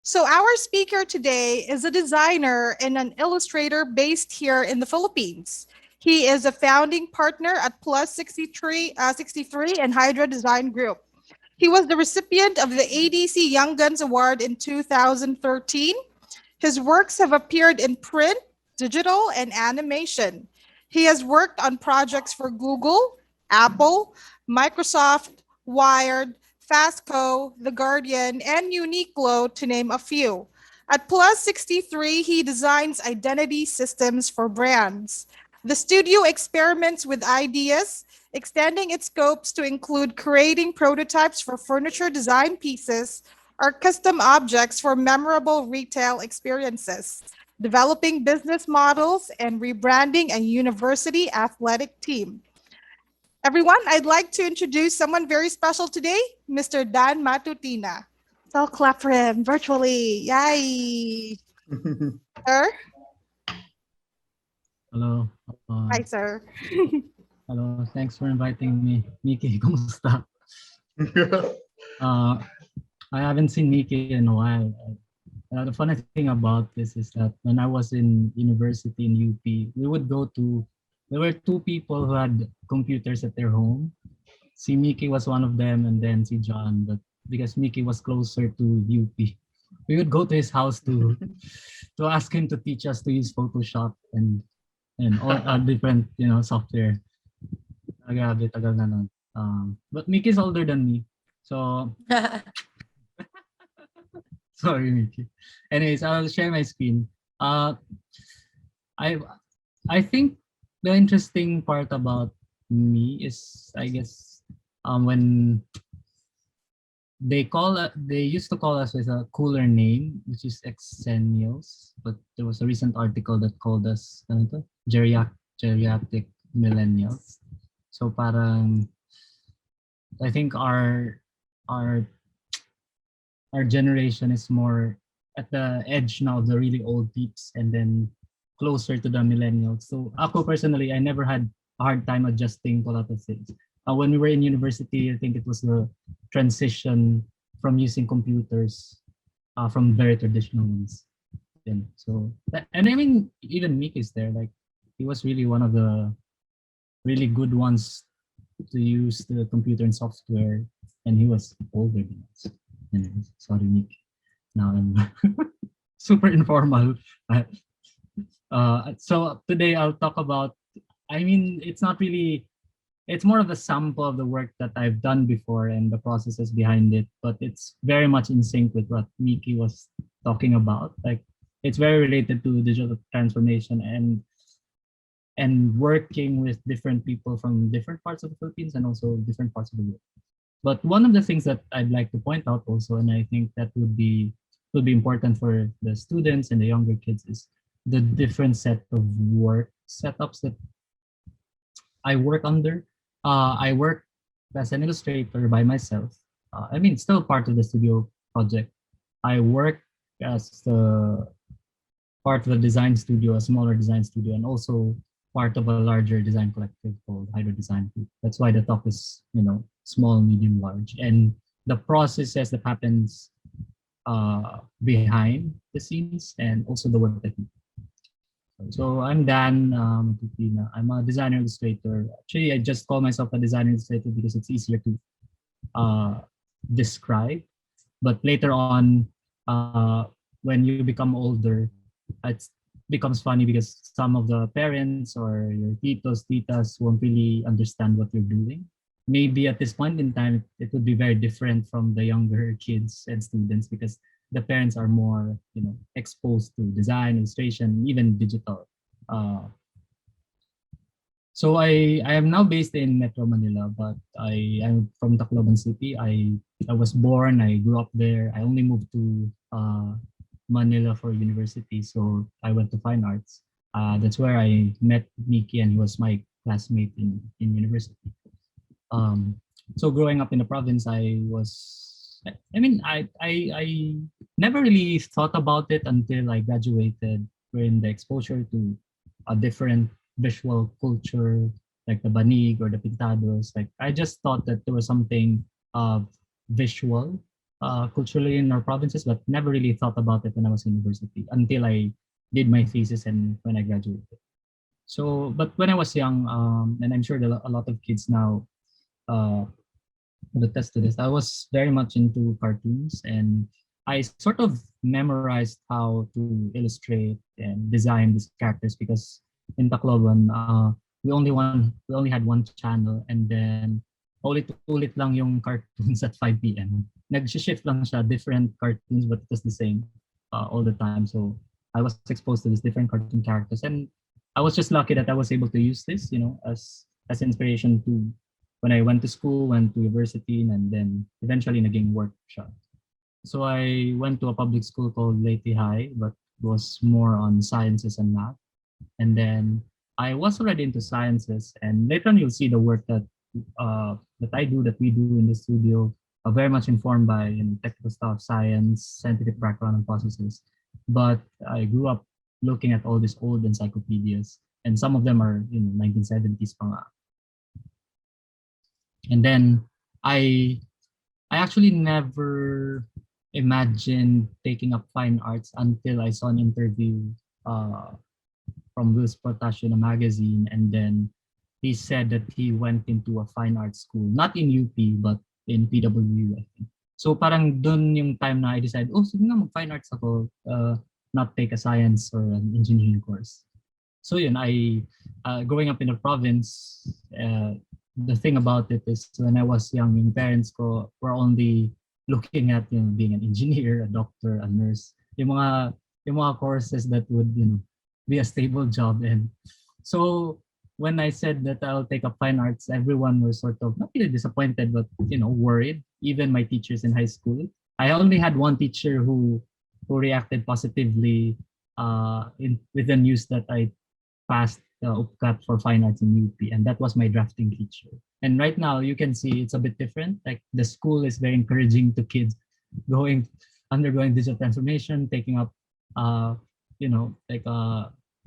So, our speaker today is a designer and an illustrator based here in the Philippines. He is a founding partner at Plus 63 and Hydra Design Group. He was the recipient of the ADC Young Guns Award in 2013. His works have appeared in print, digital, and animation. He has worked on projects for Google, Apple, Microsoft, Wired, Fastco, The Guardian, and Uniqlo, to name a few. At Plus 63, he designs identity systems for brands. The studio experiments with ideas, extending its scopes to include creating prototypes for furniture design pieces or custom objects for memorable retail experiences, developing business models, and rebranding a university athletic team. Everyone, I'd like to introduce someone very special today, Mr. Dan Matutina. So I'll clap for him virtually. Yay! Sir? Hello. Hi, sir. Hello. Thanks for inviting me. Miki, kumusta? Uh, I haven't seen Miki in a while. The funny thing about this is that when I was in university in UP, there were two people who had computers at their home. Si Miki was one of them, and then si John, but because Miki was closer to UP, we would go to his house to ask him to teach us to use Photoshop and all different software. Grabe, tagal na nun. But Mickey's older than me. So, sorry, Mickey. Anyways, I'll share my screen. Uh, I I think the interesting part about me is, I guess, when they used to call us with a cooler name, which is exennials. But there was a recent article that called us ano to? Geriatric millennials. So parang I think our our generation is more at the edge now of the really old peeps and then closer to the millennials. So ako personally, I never had a hard time adjusting to a lot of things. When we were in university, I think it was the transition from using computers from very traditional ones. And I mean, even Mick is there. Like he was really one of the really good ones to use the computer and software, and he was older than us. Anyways, sorry, Nick. Now I'm super informal. So today I'll talk about. I mean, it's not really. It's more of a sample of the work that I've done before and the processes behind it, but it's very much in sync with what Miki was talking about. Like, it's very related to digital transformation and working with different people from different parts of the Philippines and also different parts of the world. But one of the things that I'd like to point out also, and I think that would be important for the students and the younger kids, is the different set of work setups that I work under. I work as an illustrator by myself. I mean, still part of the studio project. I work as the part of a design studio, a smaller design studio, and also part of a larger design collective called Hydro Design Group. That's why the talk is, small, medium, large, and the processes that happens behind the scenes, and also the work that we do. So I'm Dan Matutina. I'm a designer illustrator. Actually, I just call myself a designer illustrator because it's easier to describe. But later on, when you become older, it becomes funny because some of the parents or your titas won't really understand what you're doing. Maybe at this point in time, it would be very different from the younger kids and students because the parents are more, exposed to design, illustration, even digital. Uh, so I am now based in Metro Manila, but I'm from Tacloban City. I was born, I grew up there. I only moved to Manila for university, so I went to fine arts. That's where I met Miki, and he was my classmate in university. So growing up in the province, I never really thought about it until I graduated, when the exposure to a different visual culture, like the banig or the pintados, like I just thought that there was something visual culturally in our provinces, but never really thought about it when I was in university until I did my thesis and when I graduated. So, but when I was young, and I'm sure that a lot of kids now uh, would attest to this, I was very much into cartoons, and I sort of memorized how to illustrate and design these characters because in Tacloban, we only had one channel, and then ulit-ulit lang yung cartoons at 5 p.m. Nag-shift lang siya, different cartoons, but it was the same all the time. So I was exposed to these different cartoon characters, and I was just lucky that I was able to use this, as inspiration to when I went to school, went to university, and then eventually naging work siya. So I went to a public school called Leyte High, but was more on sciences and math. And then I was already into sciences, and later on you'll see the work that I do, that we do in the studio, very much informed by technical stuff, science, scientific background, and processes. But I grew up looking at all these old encyclopedias, and some of them are 1970s pa nga. And then I I actually never imagined taking up fine arts until I saw an interview uh, from Wills Portacio in a magazine, and then he said that he went into a fine arts school, not in UP but in PWU, I think. So parang dun yung time na I decided, oh, sige nga, mag-fine arts ako, not take a science or an engineering course. So yun, growing up in the province, the thing about it is when I was young, yung parents ko were only looking at being an engineer, a doctor, a nurse, yung mga courses that would be a stable job. And so when I said that I'll take up fine arts, everyone was sort of not really disappointed, but worried. Even my teachers in high school. I only had one teacher who reacted positively with the news that I passed UPCAT for fine arts in UP, and that was my drafting teacher. And right now, you can see it's a bit different. Like the school is very encouraging to kids going undergoing digital transformation, taking up, like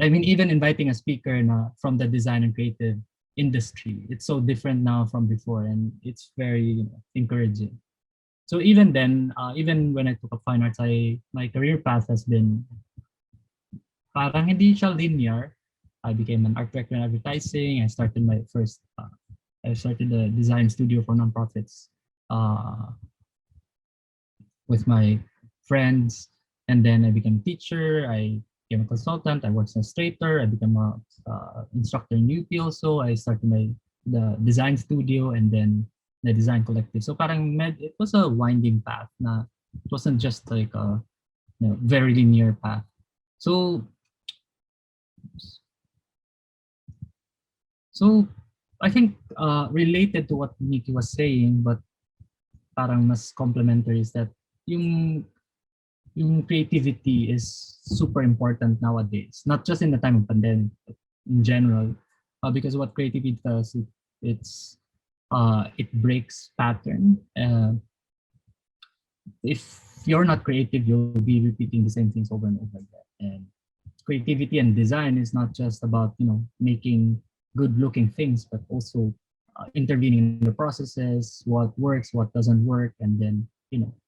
I mean, even inviting a speaker from the design and creative industry. It's so different now from before, and it's very encouraging. So even then, even when I took up fine arts, my career path has been parang hindi siya linear. I became an art director in advertising. I started a design studio for nonprofits with my friends, and then I became a teacher. I became a consultant. I worked as an illustrator. I became a instructor in UP also. I started the design studio and then the design collective. So parang it was a winding path. It wasn't just like a very linear path. So I think related to what Nikki was saying, but parang mas complementary, is that yung creativity is super important nowadays, not just in the time of pandemic, but in general, because what creativity does, it breaks pattern. If you're not creative, you'll be repeating the same things over and over again. And creativity and design is not just about making good looking things, but also intervening in the processes, what works, what doesn't work, and then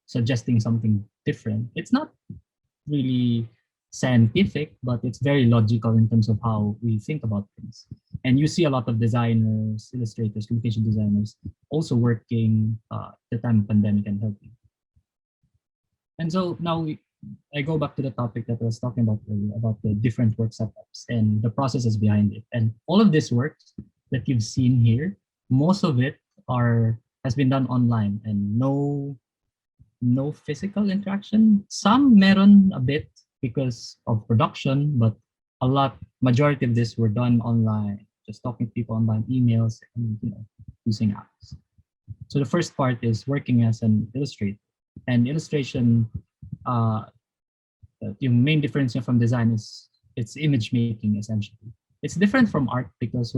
suggesting something different. It's not really scientific, but it's very logical in terms of how we think about things. And you see a lot of designers, illustrators, communication designers also working at the time of pandemic and helping. And so now I go back to the topic that I was talking about earlier, about the different work setups and the processes behind it. And all of this work that you've seen here, most of it has been done online and no physical interaction. Some meron a bit because of production, but majority of this were done online, just talking to people online, emails, and using apps. So the first part is working as an illustrator. And illustration, the main difference from design is it's image making essentially. It's different from art because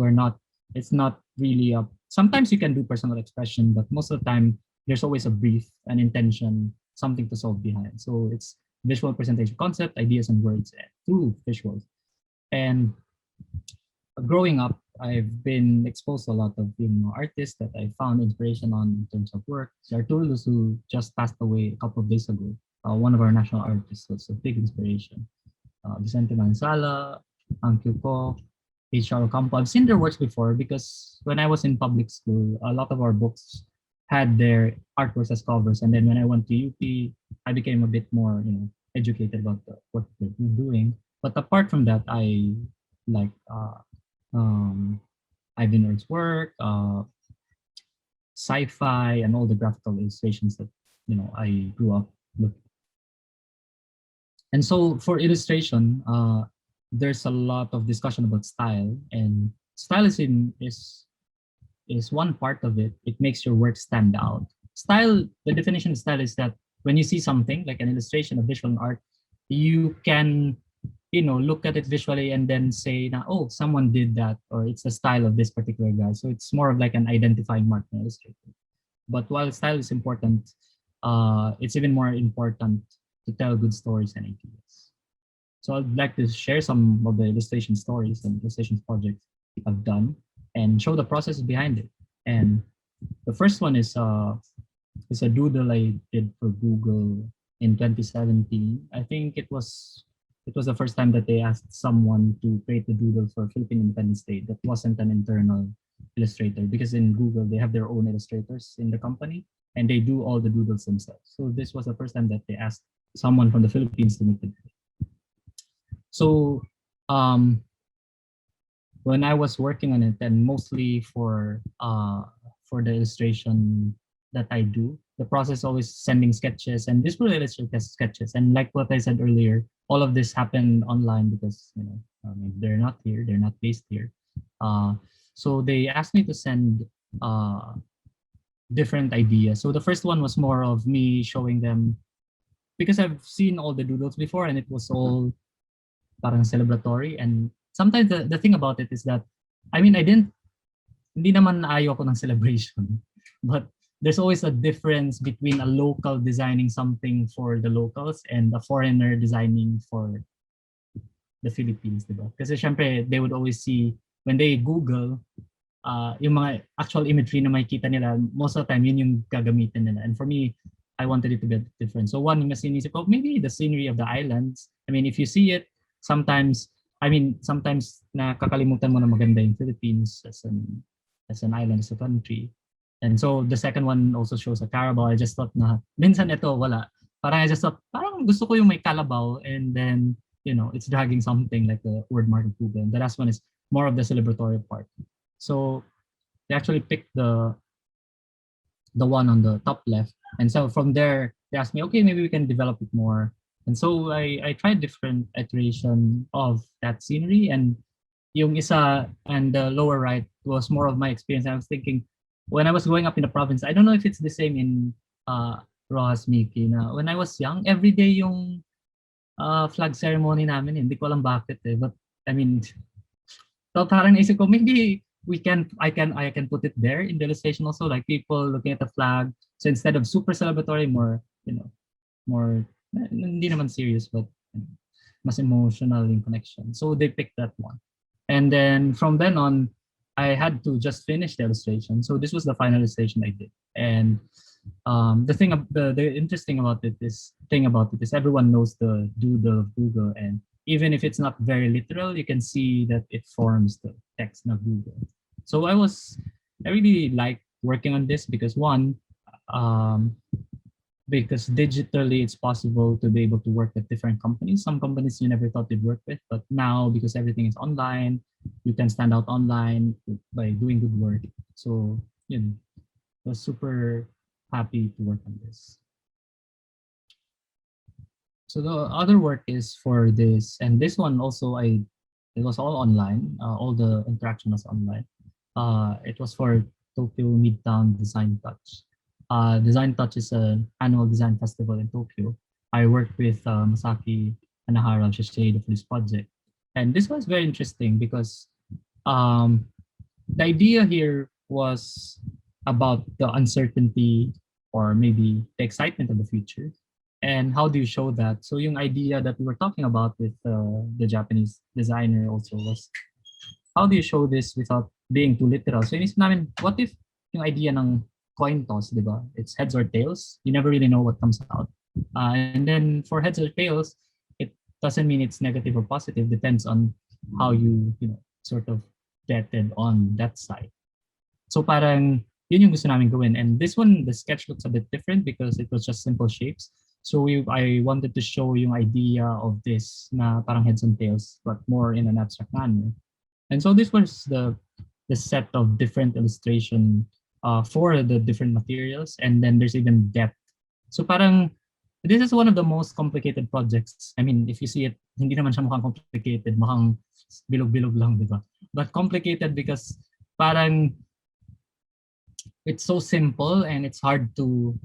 it's not really sometimes you can do personal expression, but most of the time there's always a brief, an intention, something to solve behind. So it's visual presentation concept, ideas and words through visuals. And growing up, I've been exposed to a lot of artists that I found inspiration on in terms of work. Si Arturo, who just passed away a couple of days ago, one of our national artists, was a big inspiration. Vicente Mansala, Ang Ko, H.R. Ocampo. I've seen their works before because when I was in public school, a lot of our books had their artworks as covers. And then when I went to UP, I became a bit more, educated about what they're doing. But apart from that, I like um, Ivan Earth's work, sci-fi, and all the graphical illustrations that I grew up looking. And so for illustration, there's a lot of discussion about style, and style is one part of it. It makes your work stand out. Style, the definition of style is that when you see something like an illustration, a visual art, you can look at it visually and then say, oh, someone did that, or it's the style of this particular guy. So it's more of like an identifying mark in illustrator. But while style is important, it's even more important to tell good stories and ideas. So I'd like to share some of the illustration stories and illustration projects I've done and show the process behind it. And the first one is a doodle I did for Google in 2017. I think it was the first time that they asked someone to create a doodle for Philippine Independence Day that wasn't an internal illustrator, because in Google they have their own illustrators in the company and they do all the doodles themselves. So this was the first time that they asked someone from the Philippines to make it. So um, when I was working on it, and mostly for the illustration that I do, the process always sending sketches, and this will illustrate as sketches. And like what I said earlier, all of this happened online because they're not here, they're not based here. Uh, so they asked me to send uh, different ideas. So the first one was more of me showing them, because I've seen all the doodles before and it was all parang celebratory. And sometimes the thing about it is that, hindi naman ayoko ng celebration, but there's always a difference between a local designing something for the locals and a foreigner designing for the Philippines, di ba? Kasi syempre, they would always see, when they Google, yung mga actual imagery na makikita nila, most of the time, yun yung gagamitin nila. And for me, I wanted it to be different. So one, mas inisip ko, maybe the scenery of the islands. If you see it, sometimes nakakalimutan mo na maganda yung Philippines as an island, as a country. And so the second one also shows a carabao. I just thought na, minsan ito, wala. Parang I just thought, parang gusto ko yung may carabao, and then, it's dragging something like the word mark of Google. And the last one is more of the celebratory part. So they actually picked the one on the top left. And so from there, they asked me, okay, maybe we can develop it more. And so I tried different iteration of that scenery, and yung isa and the lower right was more of my experience. I was thinking, when I was growing up in the province, I don't know if it's the same in Rojas, Miki, na when I was young, every day yung flag ceremony namin. Hindi ko alam bakit eh. But so parang naisip ko, maybe I can put it there in the illustration also, like people looking at the flag. So instead of super celebratory, more hindi naman serious, but mas emotional in connection. So they picked that one. And then from then on, I had to just finish the illustration. So this was the final illustration I did. And the interesting about it is everyone knows the doodle of Google, and even if it's not very literal, you can see that it forms the text of Google. So I really like working on this because one, because digitally it's possible to be able to work with different companies. Some companies you never thought you'd work with, but now because everything is online, you can stand out online by doing good work. So, I was super happy to work on this. So the other work is for this, and this one also it was all online. All the interaction was online. It was for Tokyo Midtown Design Touch. Design Touch is an annual design festival in Tokyo. I worked with Masaki Anahara Shiseido for this project. And this was very interesting because the idea here was about the uncertainty or maybe the excitement of the future. And how do you show that? So yung idea that we were talking about with the Japanese designer also was how do you show this without being too literal? So inisip namin, what if yung idea ng coin toss, di ba? It's heads or tails. You never really know what comes out. And then for heads or tails, it doesn't mean it's negative or positive. Depends on how you sort of betted on that side. So parang yun yung gusto namin gawin. And this one, the sketch looks a bit different because it was just simple shapes. So I wanted to show yung idea of this na parang heads and tails, but more in an abstract manner. And so this was the set of different illustration for the different materials, and then there's even depth. So parang this is one of the most complicated projects. I mean, if you see it, hindi naman siya mukhang complicated, mukhang bilog-bilog lang, di ba? But complicated because parang it's so simple and it's hard to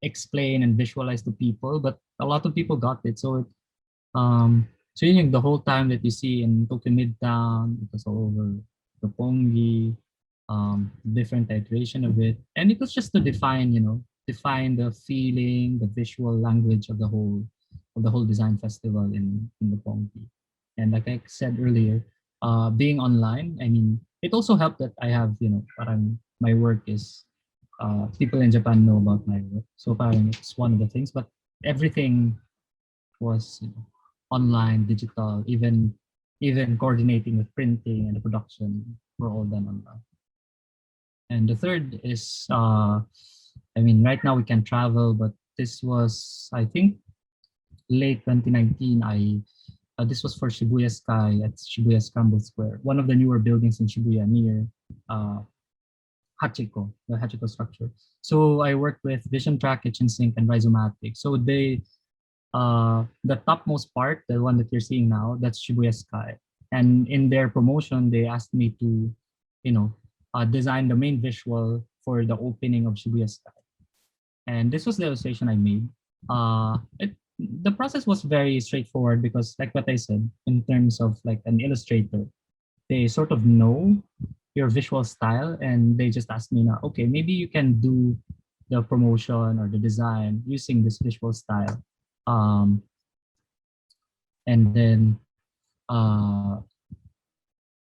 explain and visualize to people, but a lot of people got it. So yun yung the whole time that you see in Tokyo Midtown, it was all over Roppongi, different iteration of it. And it was just to define the feeling, the visual language of the whole design festival in Roppongi. And like I said earlier, being online, I mean, it also helped that I have, parang my work is people in Japan know about my work. So parang it's one of the things, but everything was online, digital, even coordinating with printing and the production were all done online. And the third is, I mean, right now we can travel, but this was, I think, late 2019. This was for Shibuya Sky at Shibuya Scramble Square, one of the newer buildings in Shibuya near uh, Hachiko, the Hachiko structure. So I worked with Vision Track, Kitchen Sink, and Rhizomatic. So the topmost part, the one that you're seeing now, that's Shibuya Sky. And in their promotion, they asked me to, design the main visual for the opening of Shibuya Sky. And this was the illustration I made. The process was very straightforward because, like what I said, in terms of like an illustrator, they sort of know your visual style, and they just asked me now, okay, maybe you can do the promotion or the design using this visual style, and then uh,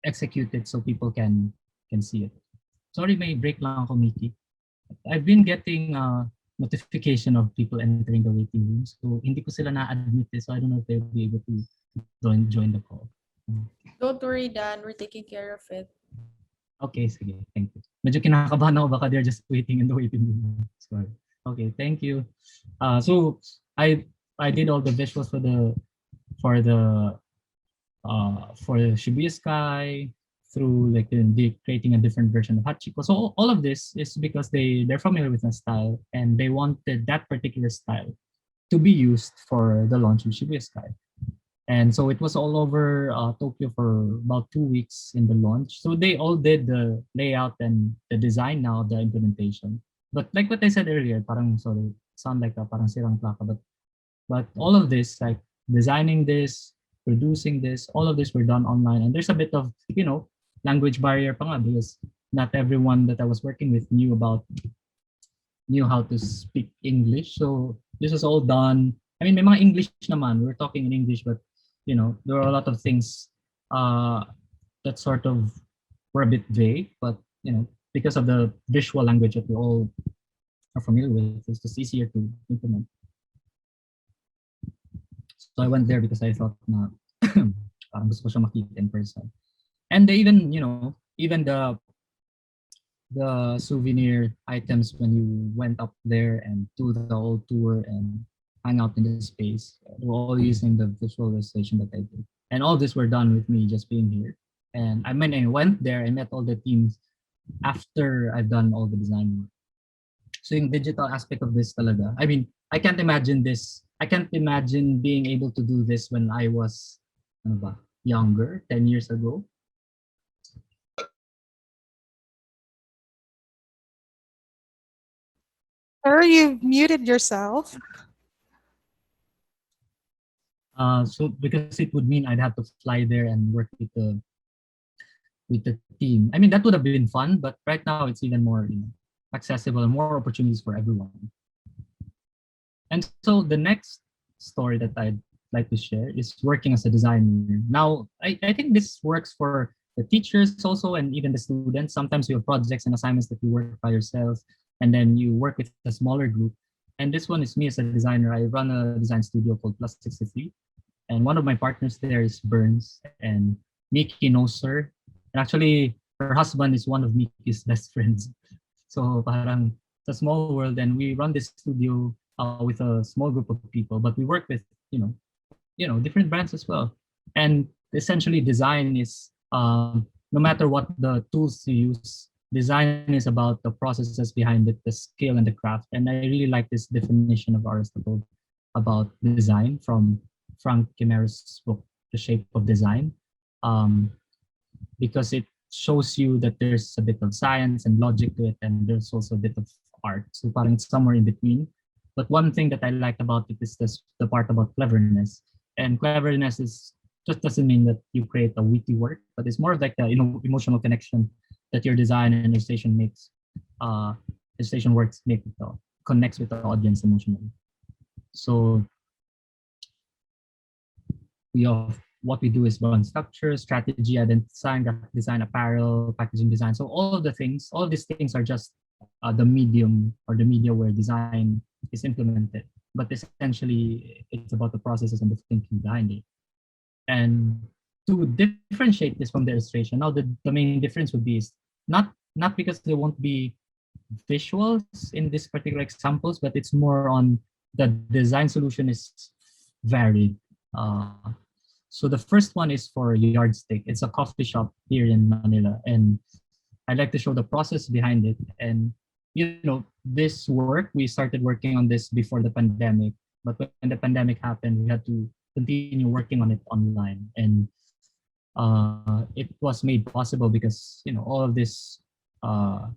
execute it so people can see it. Sorry, may break lang ako, Mickey. I've been getting notification of people entering the waiting room. So hindi ko sila na-admit so I don't know if they'll be able to join the call. Don't worry, Dan. We're taking care of it. Okay, sige. Thank you. Medyo kinakabahan ako, baka they're just waiting in the waiting room. Sorry. Okay, thank you. So I did all the visuals for the Shibuya Sky, through like creating a different version of Hachiko. So all of this is because they're familiar with my style, and they wanted that particular style to be used for the launch of Shibuya Sky. And so it was all over Tokyo for about 2 weeks in the launch. So they all did the layout and the design now, the implementation. But like what I said earlier, parang sorry, sound like parang sirang plaka, but all of this, like designing this, producing this, all of this were done online. And there's a bit of, language barrier pa nga because not everyone that I was working with knew how to speak English. So this was all done. I mean, may mga English naman. We were talking in English, but there were a lot of things that sort of were a bit vague. But because of the visual language that we all are familiar with, it's just easier to implement. So I went there because I thought na parang gusto ko siya makita in person. And they even, even the souvenir items when you went up there and do the whole tour and hang out in the space, they were all using the visual illustration that I did. And all this were done with me just being here. And I went there, I met all the teams after I've done all the design work. So yung digital aspect of this talaga, I mean, I can't imagine being able to do this when I was younger, 10 years ago. Sir, you've muted yourself. So because it would mean I'd have to fly there and work with the team. I mean, that would have been fun, but right now it's even more accessible and more opportunities for everyone. And so the next story that I'd like to share is working as a designer. Now, I think this works for the teachers also and even the students. Sometimes you have projects and assignments that you work by yourself, and then you work with a smaller group. And this one is me as a designer. I run a design studio called Plus 63, and one of my partners there is Burns, and Mickey knows her. And actually, her husband is one of Mickey's best friends. So parang it's a small world, and we run this studio with a small group of people, but we work with different brands as well. And essentially, design is no matter what the tools you use, design is about the processes behind it, the skill and the craft. And I really like this definition of Aristotle about design from Frank Kimero's book, The Shape of Design, um, because it shows you that there's a bit of science and logic to it, and there's also a bit of art. So parang it's somewhere in between. But one thing that I liked about it is the part about cleverness. And cleverness is just doesn't mean that you create a witty work, but it's more of like the emotional connection that your design and uh, illustration works make with the connects with the audience emotionally. So what we do is run structure, strategy, graphic design, apparel, packaging design. So all of these things are just the medium or the media where design is implemented. But essentially, it's about the processes and the thinking behind it. And to differentiate this from the illustration, now the main difference would be is not because there won't be visuals in these particular examples, but it's more on the design solution is varied. Uh, so the first one is for Yardstick. It's a coffee shop here in Manila, and I like to show the process behind it. And this work we started working on this before the pandemic, but when the pandemic happened, we had to continue working on it online, and it was made possible because all of this uh,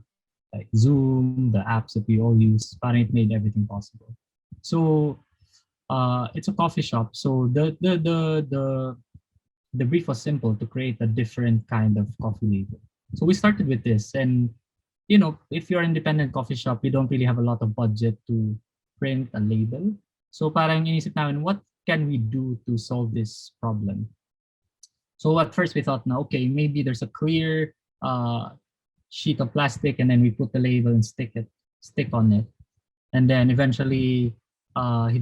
like Zoom, the apps that we all use, parang it made everything possible. So it's a coffee shop. So the brief was simple to create a different kind of coffee label. So we started with this, and if you're an independent coffee shop, you don't really have a lot of budget to print a label. So parang inisip namin, what can we do to solve this problem? So at first we thought, na okay, maybe there's a clear sheet of plastic, and then we put the label and stick on it. And then eventually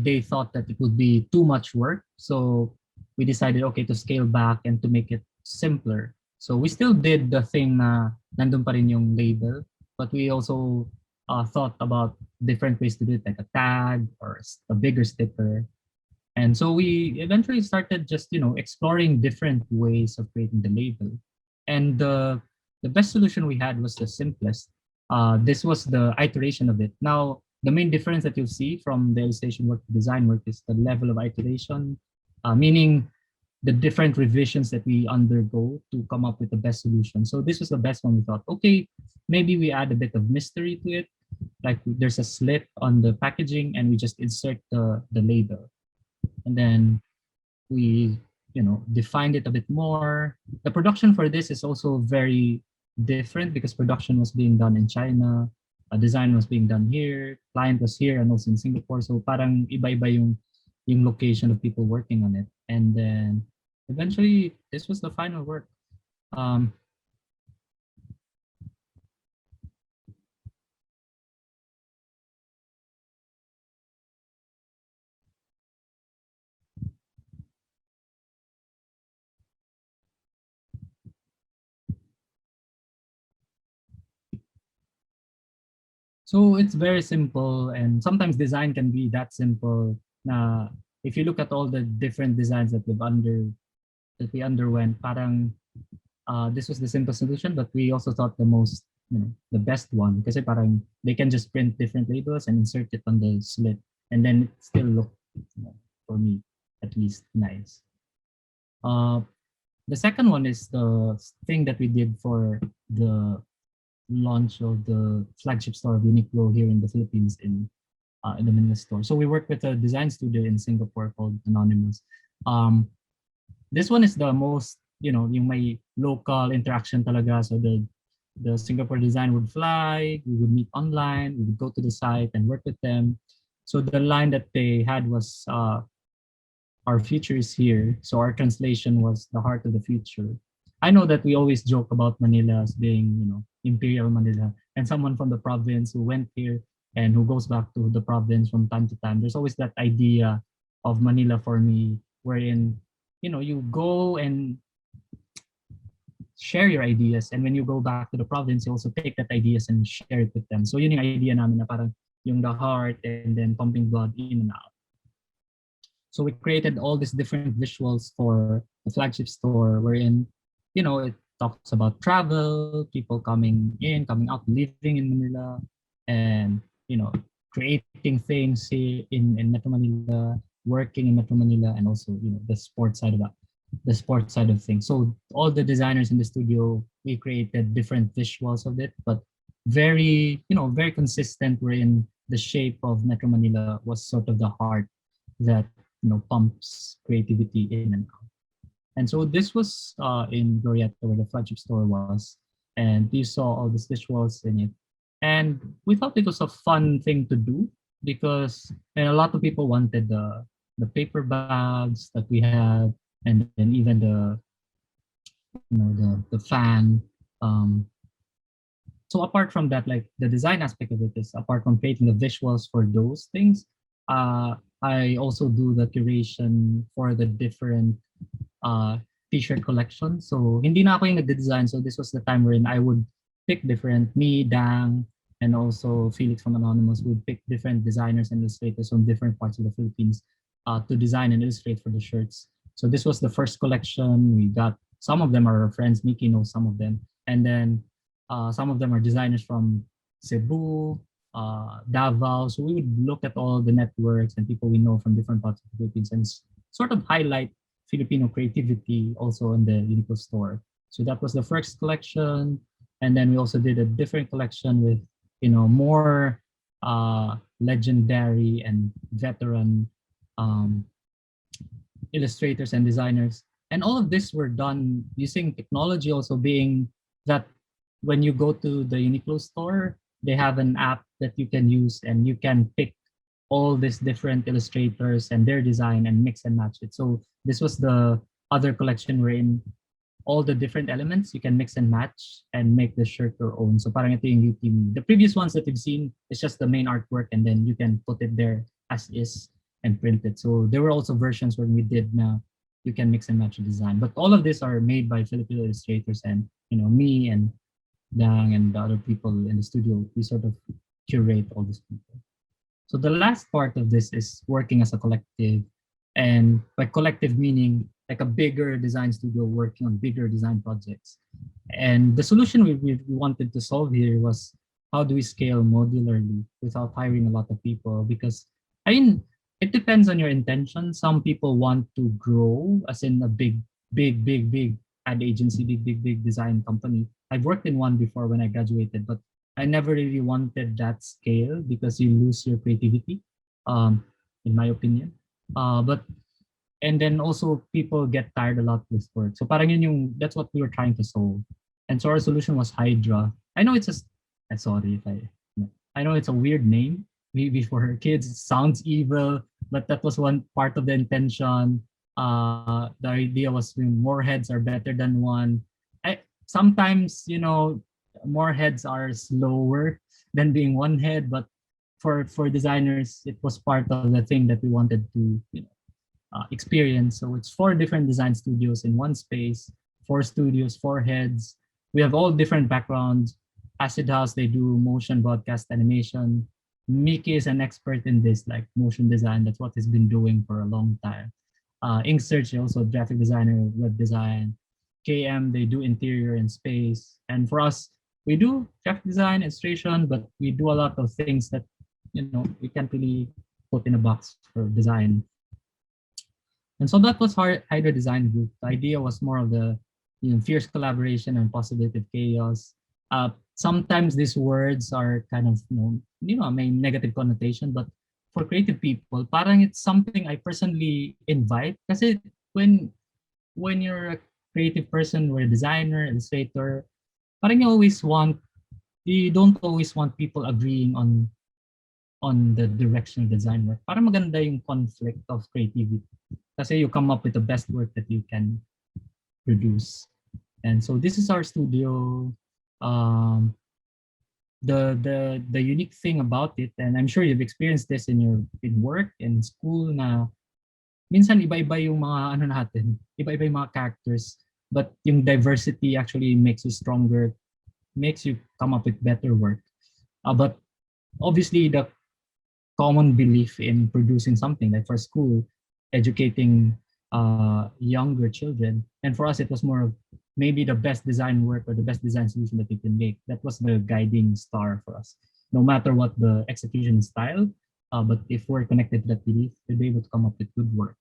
they thought that it would be too much work. So we decided, okay, to scale back and to make it simpler. So we still did the thing na nandun pa rin yung label, but we also thought about different ways to do it, like a tag or a bigger sticker. And so we eventually started just, exploring different ways of creating the label. And the best solution we had was the simplest. This was the iteration of it. Now, the main difference that you'll see from the illustration work to design work is the level of iteration, meaning the different revisions that we undergo to come up with the best solution. So this was the best one. We thought, okay, maybe we add a bit of mystery to it. Like there's a slit on the packaging, and we just insert the label. And then we defined it a bit more. The production for this is also very different because production was being done in China, design was being done here, client was here and also in Singapore. So parang iba-iba yung location of people working on it. And then eventually this was the final work. Um, So it's very simple, and sometimes design can be that simple. Na if you look at all the different designs that we underwent, parang this was the simple solution, but we also thought the best one kasi parang they can just print different labels and insert it on the slit, and then it still look, for me at least, nice. Uh, the second one is the thing that we did for the launch of the flagship store of Uniqlo here in the Philippines in the Manila store. So we worked with a design studio in Singapore called Anonymous. Um, this one is the most, yung may local interaction talaga. So the Singapore design would fly, we would meet online, we would go to the site and work with them. So the line that they had was our future is here. So our translation was the heart of the future. I know that we always joke about Manila as being, Imperial Manila, and someone from the province who went here and who goes back to the province from time to time. There's always that idea of Manila for me, wherein, you go and share your ideas, and when you go back to the province, you also take that ideas and share it with them. So yun yung idea namin na parang yung the heart and then pumping blood in and out. So we created all these different visuals for the flagship store wherein, it talks about travel, people coming in, coming out, living in Manila, and, creating things in Metro Manila, working in Metro Manila, and also, the sports side of things. So all the designers in the studio, we created different visuals of it, but very consistent wherein the shape of Metro Manila was sort of the heart that pumps creativity in and out. And so this was in Glorieta where the flagship store was, and you saw all these visuals in it. And we thought it was a fun thing to do because and a lot of people wanted the paper bags that we had, and then even the fan. Um, so apart from that, like the design aspect of it is apart from creating the visuals for those things, I also do the curation for the different uh, t-shirt collection. So hindi na ako yung nagde-design. So this was the time wherein I would pick different, me, Dang, and also Felix from Anonymous would pick different designers and illustrators from different parts of the Philippines to design and illustrate for the shirts. So this was the first collection. We got some of them are our friends. Miki knows some of them, and then some of them are designers from Cebu, Davao. So we would look at all the networks and people we know from different parts of the Philippines and sort of highlight Filipino creativity also in the Uniqlo store. So that was the first collection, and then we also did a different collection with more legendary and veteran um, illustrators and designers. And all of this were done using technology also being that when you go to the Uniqlo store, they have an app that you can use and you can pick all these different illustrators and their design and mix and match it. So this was the other collection wherein all the different elements you can mix and match and make the shirt your own. So parang ito yung UTM. The previous ones that you've seen is just the main artwork and then you can put it there as is and print it. So there were also versions where we did na you can mix and match the design. But all of these are made by Filipino illustrators and me and Dang and the other people in the studio. We sort of curate all these people. So the last part of this is working as a collective, and by collective meaning like a bigger design studio working on bigger design projects. And the solution we wanted to solve here was how do we scale modularly without hiring a lot of people? Because I mean, it depends on your intention. Some people want to grow, as in a big ad agency, big design company. I've worked in one before when I graduated, but I never really wanted that scale because you lose your creativity, in my opinion. But and then also people get tired a lot with work. So parang yun that's what we were trying to solve. And so our solution was Hydra. I know it's a sorry if I know it's a weird name. Maybe for kids it sounds evil, but that was one part of the intention. The idea was more heads are better than one. Sometimes more heads are slower than being one head, but for designers it was part of the thing that we wanted to experience. So it's 4 different design studios in one space, 4 studios, 4 heads. We have all different backgrounds. Acid House, they do motion broadcast animation. Mickey is an expert in this, like motion design. That's what he's been doing for a long time. Ink Search, also graphic designer, web design. KM, they do interior and space. And for us, we do graphic design, illustration, but we do a lot of things that we can't really put in a box for design. And so that was Hydra Design Group. The idea was more of the fierce collaboration and possibility of chaos. Sometimes these words are kind of may negative connotation, but for creative people, parang it's something I personally invite. Kasi when you're a creative person or a designer, illustrator, parang you don't always want people agreeing on the direction of design work. Parang maganda yung conflict of creativity. Kasi you come up with the best work that you can produce. And so this is our studio. Um, the unique thing about it, and I'm sure you've experienced this in your in work and school, na minsan iba-iba yung mga ano natin, iba-iba yung mga characters, but yung diversity actually makes you stronger, makes you come up with better work. But obviously the common belief in producing something like for school, educating younger children, and for us it was more of maybe the best design work or the best design solution that we can make. That was the guiding star for us, no matter what the execution style. But if we're connected to that belief, we'll be able to come up with good work.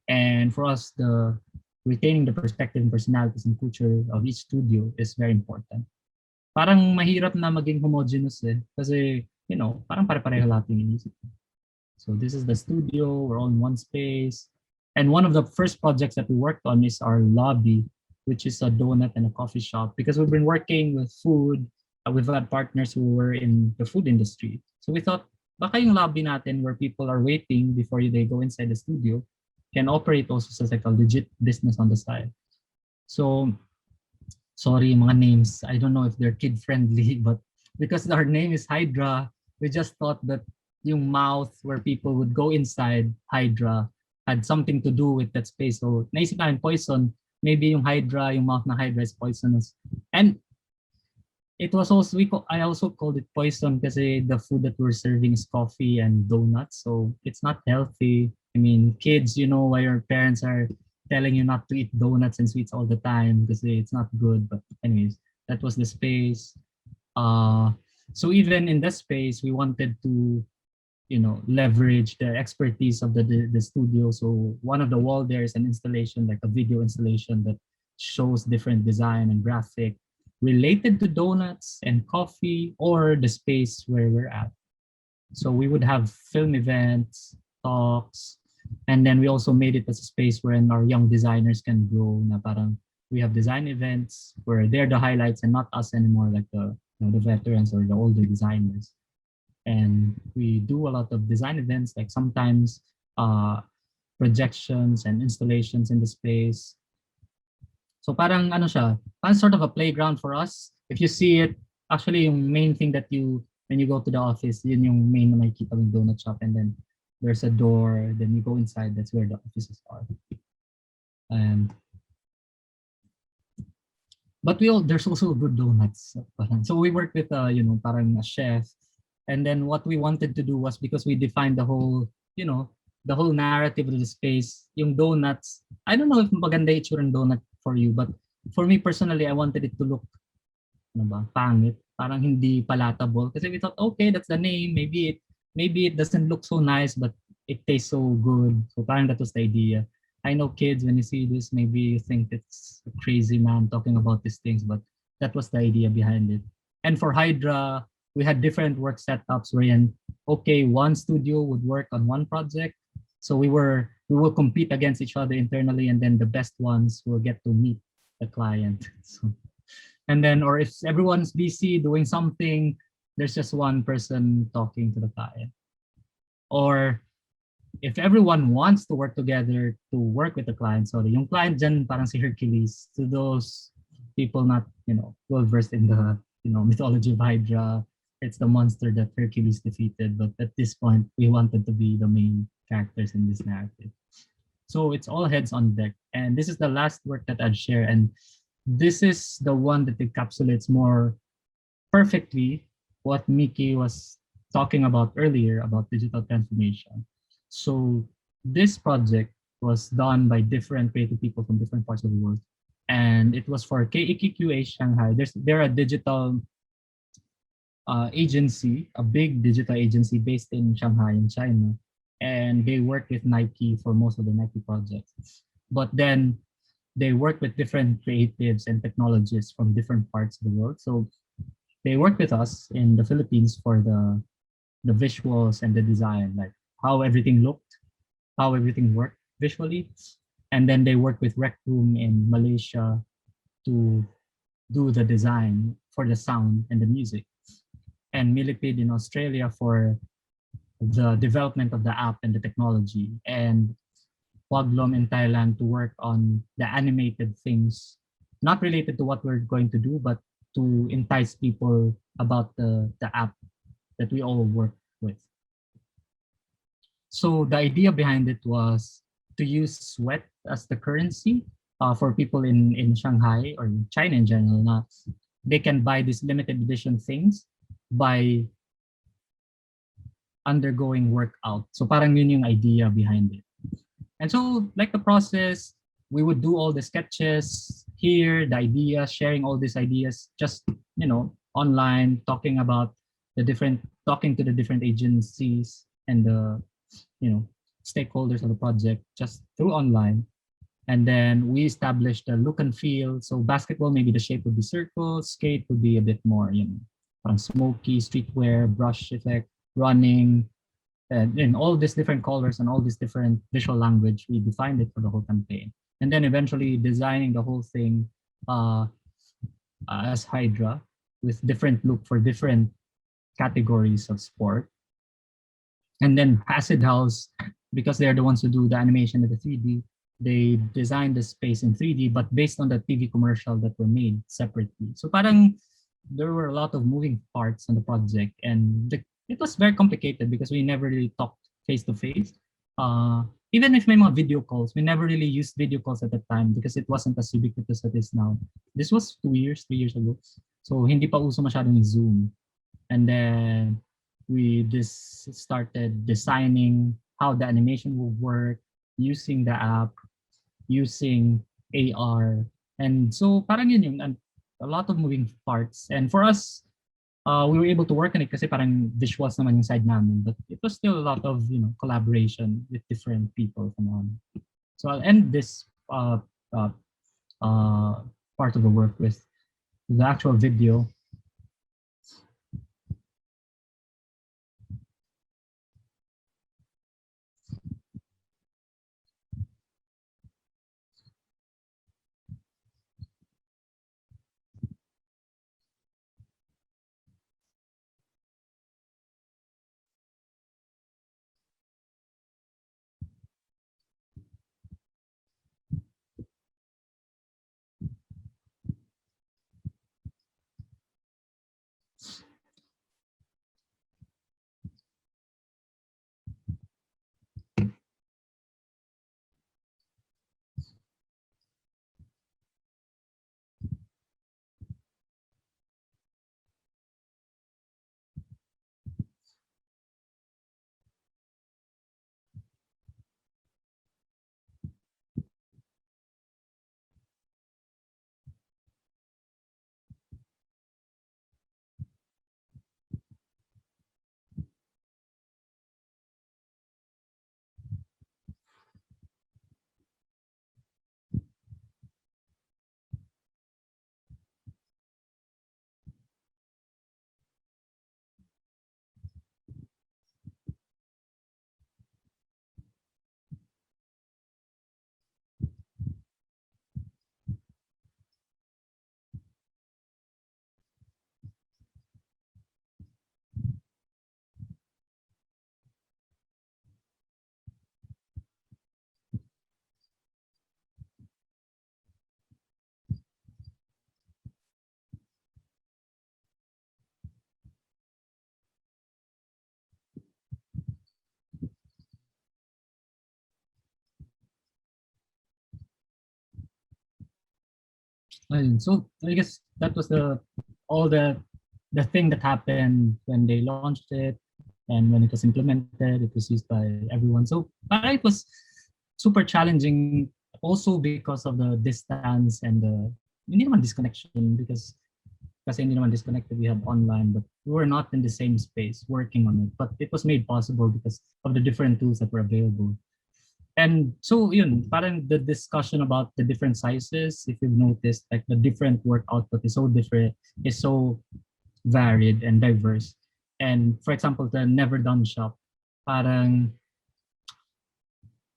And for us, the retaining the perspective and personalities and culture of each studio is very important. Parang mahirap na maging homogeneous eh. Kasi, parang pare-pareho lahat yung inisip. So this is the studio, we're all in one space. And one of the first projects that we worked on is our lobby, which is a donut and a coffee shop. Because we've been working with food, we've had partners who were in the food industry. So we thought, baka yung lobby natin where people are waiting before they go inside the studio can operate also as like a legit business on the side. So sorry, mga names. I don't know if they're kid friendly, but because our name is Hydra, we just thought that yung mouth where people would go inside Hydra had something to do with that space. So naisip namin poison, maybe yung Hydra, yung mouth na Hydra is poisonous. And it was also I also called it poison because the food that we're serving is coffee and donuts, so it's not healthy. I mean, kids, why your parents are telling you not to eat donuts and sweets all the time because it's not good. But anyways, that was the space. So even in that space, we wanted to leverage the expertise of the studio. So one of the wall there is an installation, like a video installation that shows different design and graphic related to donuts and coffee or the space where we're at. So we would have film events, talks, and then we also made it as a space wherein our young designers can grow. Na parang we have design events where they're the highlights and not us anymore, like the veterans or the older designers. And we do a lot of design events, like sometimes projections and installations in the space. So parang ano siya, parang sort of a playground for us. If you see it, actually yung main thing that when you go to the office, yun yung main na makikita yung donut shop, and then there's a door, then you go inside, that's where the offices are. And but there's also good donuts. So we work with parang a chef. And then what we wanted to do was, because we defined the whole, the whole narrative of the space, yung donuts. I don't know if maganda itsura ng donut for you, but for me personally, I wanted it to look, pangit, parang hindi palatable. Kasi we thought, okay, that's the name. Maybe it doesn't look so nice, but it tastes so good. So parang that was the idea. I know kids, when you see this, maybe you think it's a crazy man talking about these things, but that was the idea behind it. And for Hydra, we had different work setups wherein, okay, one studio would work on one project. So we will compete against each other internally, and then the best ones will get to meet the client. So, and then, or if everyone's busy doing something, there's just one person talking to the client. Or if everyone wants to work together to work with the client, so yung client dyan parang si Hercules, to those people not, well versed in the, mythology of Hydra, it's the monster that Hercules defeated. But at this point, we wanted to be the main characters in this narrative. So it's all heads on deck. And this is the last work that I'd share. And this is the one that encapsulates more perfectly what Miki was talking about earlier about digital transformation. So this project was done by different creative people from different parts of the world. And it was for KEQQA Shanghai. They're a digital agency, a big digital agency based in Shanghai in China. And they work with Nike for most of the Nike projects. But then they work with different creatives and technologists from different parts of the world. So they work with us in the Philippines for the visuals and the design, like how everything looked, how everything worked visually. And then they work with Rec Room in Malaysia to do the design for the sound and the music. And Millipede in Australia for the development of the app and the technology. And Huaglom in Thailand to work on the animated things, not related to what we're going to do, but to entice people about the app that we all work with. So the idea behind it was to use sweat as the currency for people in Shanghai or in China in general. Not they can buy these limited edition things by undergoing workout. So parang yun yung idea behind it. And so like the process, we would do all the sketches here, the ideas, sharing all these ideas, just online, talking to the different agencies and the you know stakeholders of the project just through online. And then we established the look and feel. So basketball, maybe the shape would be circles, skate would be a bit more, parang smoky, streetwear, brush effect, running, and in all these different colors and all this different visual language, we defined it for the whole campaign. And then eventually designing the whole thing uh, as Hydra with different look for different categories of sport. And then Acid House, because they're the ones who do the animation of the 3D, they designed the space in 3D, but based on the TV commercial that were made separately. So parang there were a lot of moving parts on the project, and it was very complicated because we never really talked face to face. Even if may mga video calls, we never really used video calls at the time because it wasn't as ubiquitous as it is now. This was 2 years, 3 years ago. So hindi pa uso masyadong yung Zoom. And then we just started designing how the animation will work, using the app, using AR. And so parang yun yung a lot of moving parts. And for us, we were able to work on it kasi parang visuals naman yung side namin. But it was still a lot of collaboration with different people from on. So I'll end this part of the work with the actual video. Ayun. So I guess that was all the thing that happened when they launched it and when it was implemented. It was used by everyone. So it was super challenging also because of the distance and the hindi naman disconnection because kasi hindi naman disconnected, we have online, but we were not in the same space working on it. But it was made possible because of the different tools that were available. And so yun, parang the discussion about the different sizes, if you've noticed, like the different work output is so different, is so varied and diverse. And for example, the Never Done Shop, parang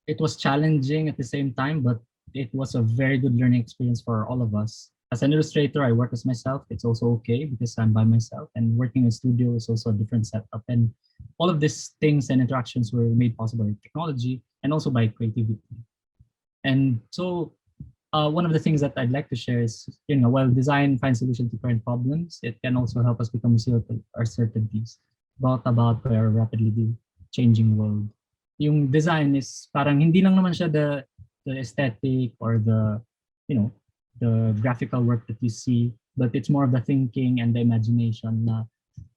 it was challenging at the same time, but it was a very good learning experience for all of us. As an illustrator, I work as myself. It's also okay because I'm by myself, and working in a studio is also a different setup. And all of these things and interactions were made possible by technology and also by creativity. And so one of the things that I'd like to share is, while design finds solutions to current problems, it can also help us become resilient to our certainties brought about by our rapidly changing world. Yung design is parang hindi lang naman siya the aesthetic or the graphical work that you see, but it's more of the thinking and the imagination na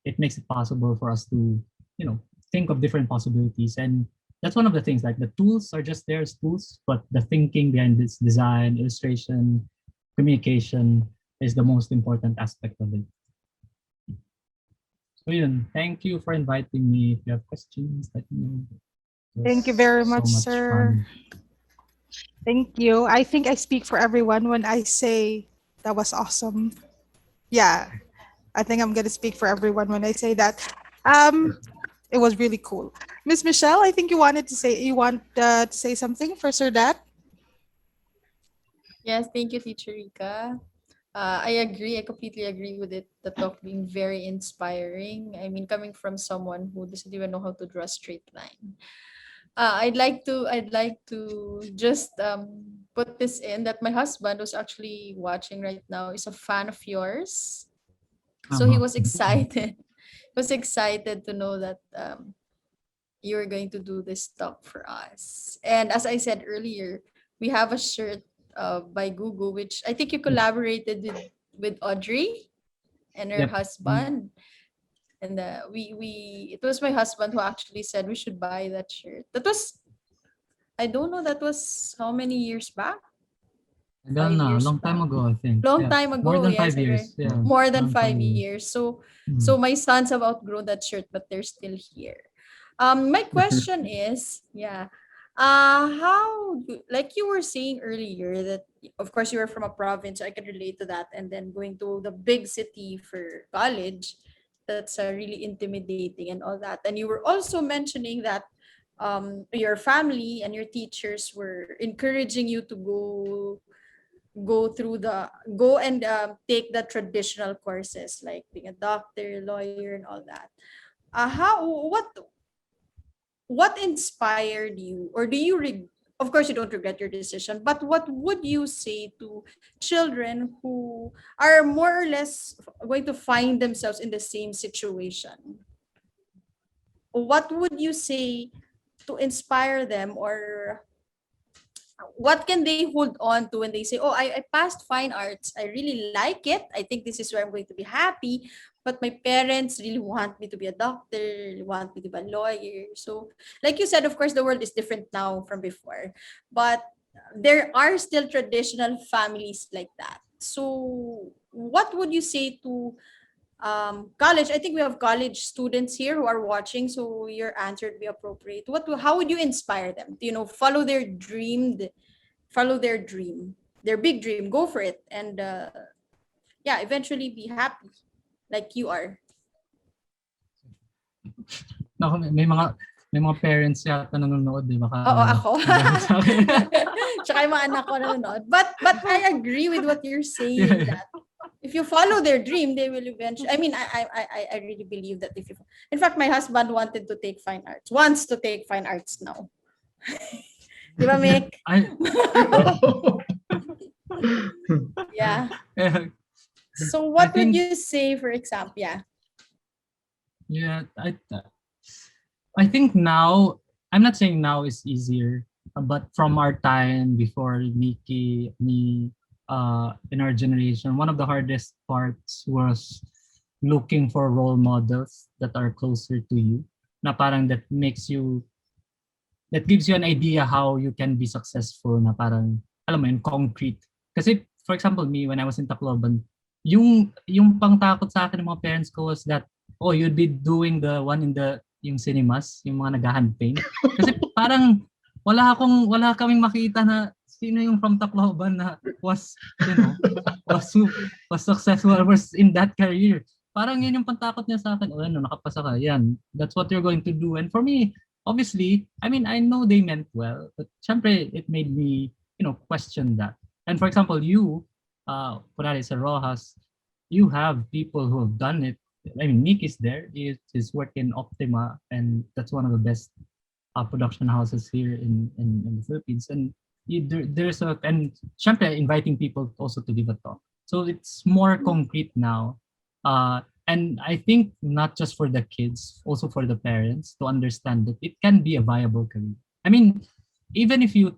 it makes it possible for us to, you know, think of different possibilities. And that's one of the things, like the tools are just there as tools, but the thinking behind this design, illustration, communication is the most important aspect of it. So yun, thank you for inviting me. If you have questions, let me know. It Thank you was very so much, much sir. fun. Thank you. I think I speak for everyone when I say that was awesome. Yeah, I think I'm gonna speak for everyone when I say that. Um, it was really cool. Miss Michelle, I think you want to say something for Sir Dat. Yes, thank you, Teacher Rika. I agree. I completely agree with it. The talk being very inspiring. I mean, coming from someone who doesn't even know how to draw a straight line. I'd like to just put this in that my husband, who's actually watching right now, is a fan of yours. So he Uh-huh. was excited. Was excited to know that you were going to do this talk for us. And as I said earlier, we have a shirt by Google, which I think you Yep. collaborated with Audrey and her Yep. husband. And it was my husband who actually said we should buy that shirt. That was, I don't know, that was how many years back? I don't 5 know, years long time back. ago, I think. Long Yeah. time More ago, than yes, five I years. re- Yeah. more More than than five 5 years. years. So Mhm. so my sons have outgrown that shirt, but they're still here. My question is, yeah, like you were saying earlier that of course you were from a province, so I can relate to that, and then going to the big city for college, that's really intimidating and all that. And you were also mentioning that your family and your teachers were encouraging you to go through the go and take the traditional courses like being a doctor, lawyer, and all that. How what inspired you, or do you of course you don't regret your decision, but what would you say to children who are more or less going to find themselves in the same situation? What would you say to inspire them, or what can they hold on to when they say, oh, I passed fine arts, I really like it, I think this is where I'm going to be happy, but my parents really want me to be a doctor, really want me to be a lawyer. So like you said, of course the world is different now from before, but there are still traditional families like that. So what would you say to college? I think we have college students here who are watching, so your answer would be appropriate. How would you inspire them to, follow their dream, their big dream, go for it, and yeah, eventually be happy like you are. Naku, may mga parents yata nanonood, eh, baka Oo, ako. magalit sa akin. Tsaka yung mga anak ko nanonood. But I agree with what you're saying, Yeah. that if you follow their dream, they will eventually. I mean, I really believe that if you. In fact, my husband wanted to take fine arts. Wants to take fine arts now. Di ba, Yeah. Mick? Yeah. Yeah. So I what would think, you say, for example? Yeah. yeah, I think now, I'm not saying now is easier, but from our time before me, in our generation, one of the hardest parts was looking for role models that are closer to you, na parang that gives you an idea how you can be successful, na parang, alam mo yun, concrete. Kasi, for example, me, when I was in Tacloban, yung pangtakot sa akin ng mga parents ko was that, oh, you'd be doing the one in yung cinemas, yung mga nag-hand paint. Kasi parang, wala kaming makita na sino yung from Tacloban na was, you know, was, was successful or was in that career. Parang yun yung pantakot niya sa akin, oh, ano, nakapasa ka, yan, that's what you're going to do. And for me, obviously, I mean, I know they meant well, but syempre, it made me, question that. And for example, you, kunwari sa Rojas, you have people who have done it. I mean, Nick is there. He's worked in Optima, and that's one of the best production houses here in the Philippines. And there's a, and syempre inviting people also to give a talk. So it's more concrete now. And I think not just for the kids, also for the parents to understand that it can be a viable career. I mean, even if you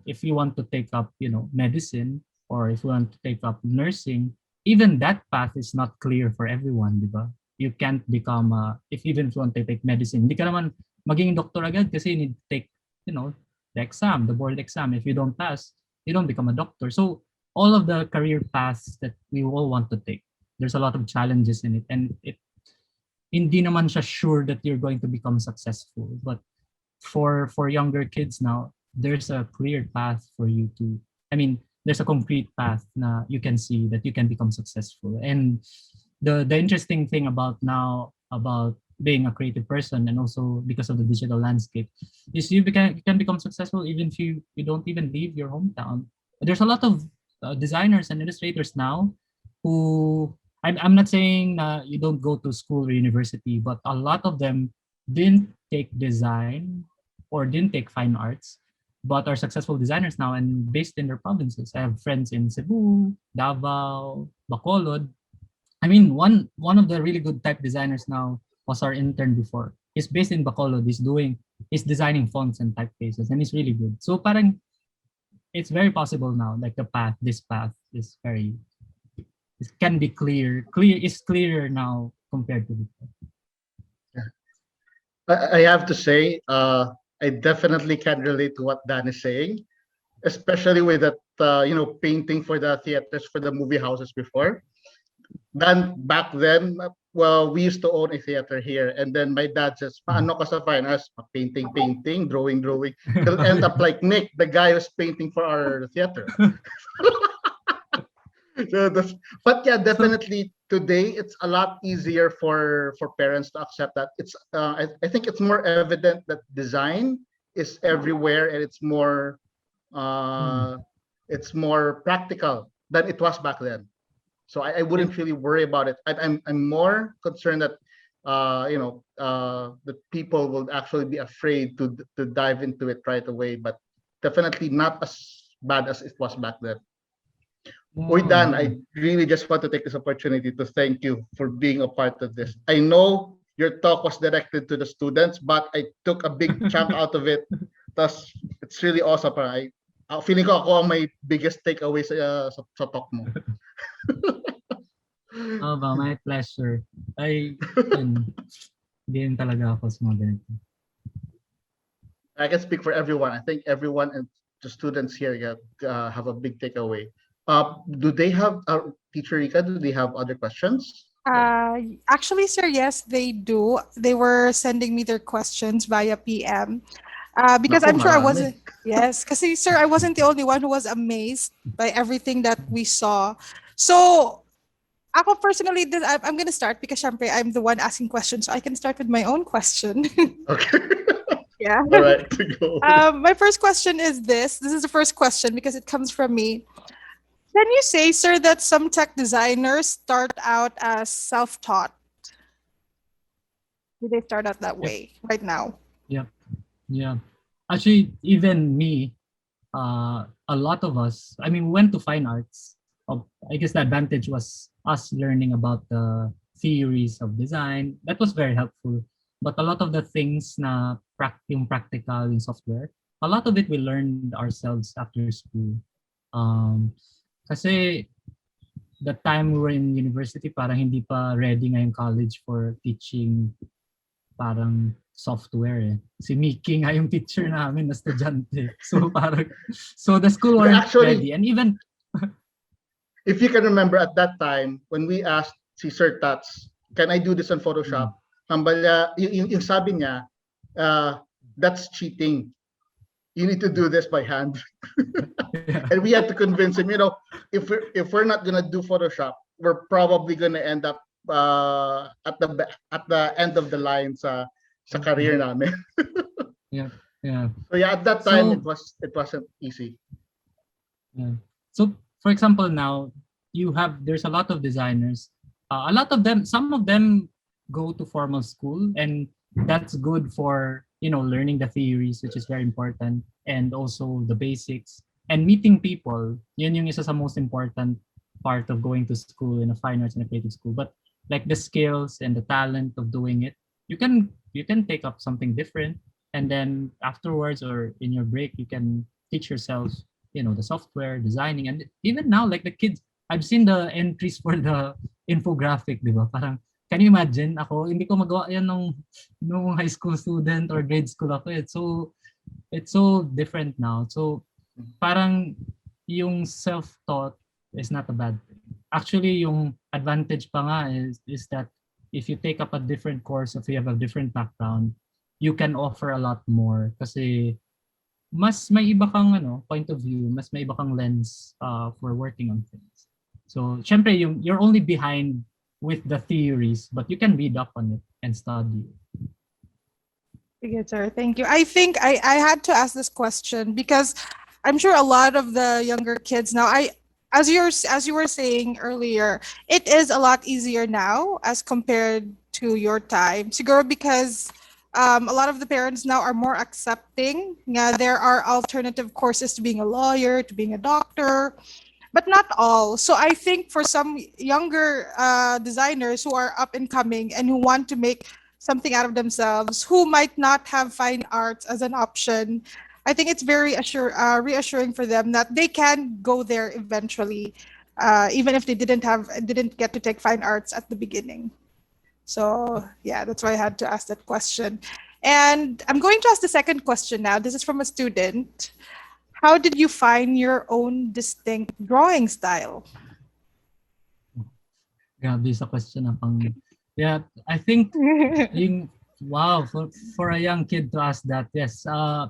if you want to take up, medicine, or if you want to take up nursing, even that path is not clear for everyone, di ba? You can't become, if even if you want to take medicine, hindi ka naman maging doctor agad kasi you need to take, the exam, the board exam. If you don't pass, you don't become a doctor. So all of the career paths that we all want to take, there's a lot of challenges in it, and hindi naman siya sure that you're going to become successful. But for younger kids now, there's a clear path for you to, I mean, there's a concrete path na you can see that you can become successful. And the interesting thing about now, about being a creative person, and also because of the digital landscape, is you can become successful even if you don't even leave your hometown. There's a lot of designers and illustrators now who, I'm not saying you don't go to school or university, but a lot of them didn't take design or didn't take fine arts, but are successful designers now and based in their provinces. I have friends in Cebu, Davao, Bacolod. I mean, one of the really good type designers now was our intern before. He's based in Bacolod. He's designing fonts and typefaces, and he's really good. So parang it's very possible now. Like this path is very, it can be clear. Is clearer now compared to before. I have to say, I definitely can relate to what Dan is saying, especially with that, painting for the theaters, for the movie houses before. Dan, back then, well, we used to own a theater here, and then my dad says, "Paano ka sa fine arts? Painting, painting, drawing, drawing." He'll end up like Nick, the guy who's painting for our theater. But yeah, definitely today it's a lot easier for parents to accept that. I think it's more evident that design is everywhere, and it's more practical than it was back then. So I wouldn't really worry about it. I'm more concerned that the people will actually be afraid to dive into it right away, but definitely not as bad as it was back then. Uy, Dan, I really just want to take this opportunity to thank you for being a part of this. I know your talk was directed to the students, but I took a big chunk out of it. Thus, it's really awesome. Feeling ko ako ang may biggest takeaway sa talk mo. Oh, ba, my pleasure. Din talaga ako sa mga ganito. I can speak for everyone. I think everyone and the students here have a big takeaway. Do they have, Teacher Rika, do they have other questions? Actually, sir, yes, they do. They were sending me their questions via PM. Because Naku, I'm sure I marami. wasn't, yes, because sir, I wasn't the only one who was amazed by everything that we saw. So, ako personally, I'm going to start because syempre, I'm the one asking questions. So I can start with my own question. Okay. Yeah. All right, go. My first question is this. This is the first question because it comes from me. Can you say, sir, that some tech designers start out as self-taught? Do they start out that way right now? Yeah. Actually, even me, a lot of us, I mean, we went to fine arts. I guess the advantage was us learning about the theories of design. That was very helpful. But a lot of the things na yung practical in software, a lot of it we learned ourselves after school. Kasi the time we were in university, parang hindi pa ready nga yung college for teaching parang software eh. Si Mickey nga yung teacher namin na estudyante. So parang, so the school weren't Actually, ready. And even, if you can remember at that time, when we asked si Sir Tats, can I do this on Photoshop? Yung sabi niya, that's cheating. You need to do this by hand. And we had to convince him, if we're not gonna do Photoshop, we're probably gonna end up at the end of the line sa career namin. yeah. So yeah, at that time it wasn't easy. Yeah. So for example, now there's a lot of designers. A lot of them, some of them go to formal school, and that's good for learning the theories, which is very important, and also the basics, and meeting people. Yun yung isa sa most important part of going to school in a fine arts and a creative school. But like the skills and the talent of doing it, you can take up something different, and then afterwards or in your break, you can teach yourself, the software designing, and even now, like the kids, I've seen the entries for the infographic, di ba? Parang, can you imagine ako, hindi ko magawa yan nung high school student or grade school ako. It's so different now. So parang yung self-taught is not a bad thing. Actually, yung advantage pa nga is that if you take up a different course, if you have a different background, you can offer a lot more kasi mas may iba kang point of view, mas may iba kang lens for working on things. So, syempre, you're only behind with the theories, but you can read up on it and study. Sige, sir. Thank you. I think I had to ask this question because I'm sure a lot of the younger kids now, as you were saying earlier, it is a lot easier now as compared to your time. Siguro because a lot of the parents now are more accepting. Yeah, there are alternative courses to being a lawyer, to being a doctor, but not all. So I think for some younger designers who are up and coming and who want to make something out of themselves, who might not have fine arts as an option, I think it's very reassuring for them that they can go there eventually, even if they didn't get to take fine arts at the beginning. So yeah, that's why I had to ask that question. And I'm going to ask the second question now. This is from a student. How did you find your own distinct drawing style? Grabe sa question na pang... Yeah, I think wow, for a young kid to ask that, yes, I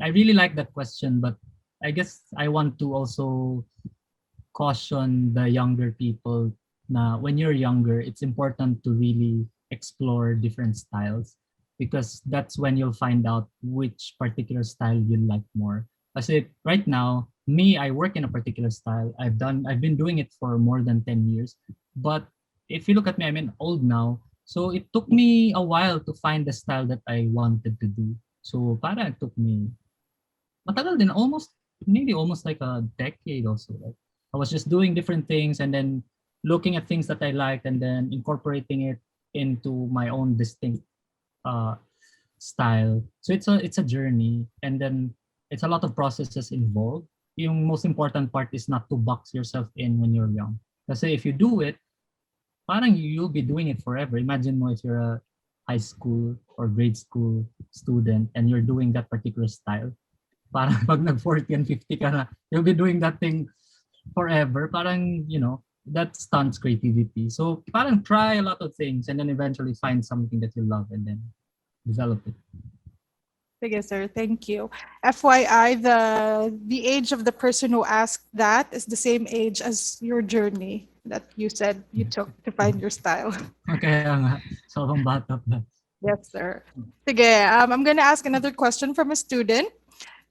really like that question, but I guess I want to also caution the younger people na when you're younger, it's important to really explore different styles because that's when you'll find out which particular style you like more. Kasi right now, I work in a particular style. I've been doing it for more than 10 years. But if you look at me, I'm old now. So it took me a while to find the style that I wanted to do. So para it took me matagal din, maybe almost like a decade also. Like I was just doing different things and then looking at things that I liked and then incorporating it into my own distinct uh, style. So it's a journey, and then it's a lot of processes involved. Yung most important part is not to box yourself in when you're young. Kasi if you do it, parang you'll be doing it forever. Imagine mo if you're a high school or grade school student and you're doing that particular style. Parang pag nag-40 and 50 ka na, you'll be doing that thing forever. Parang, that stunts creativity. So parang try a lot of things and then eventually find something that you love and then develop it. Sige, sir. Thank you. FYI, the age of the person who asked that is the same age as your journey that you said you took to find your style. Kaya nga, sobrang bata pa. Yes, sir. Sige, I'm going to ask another question from a student.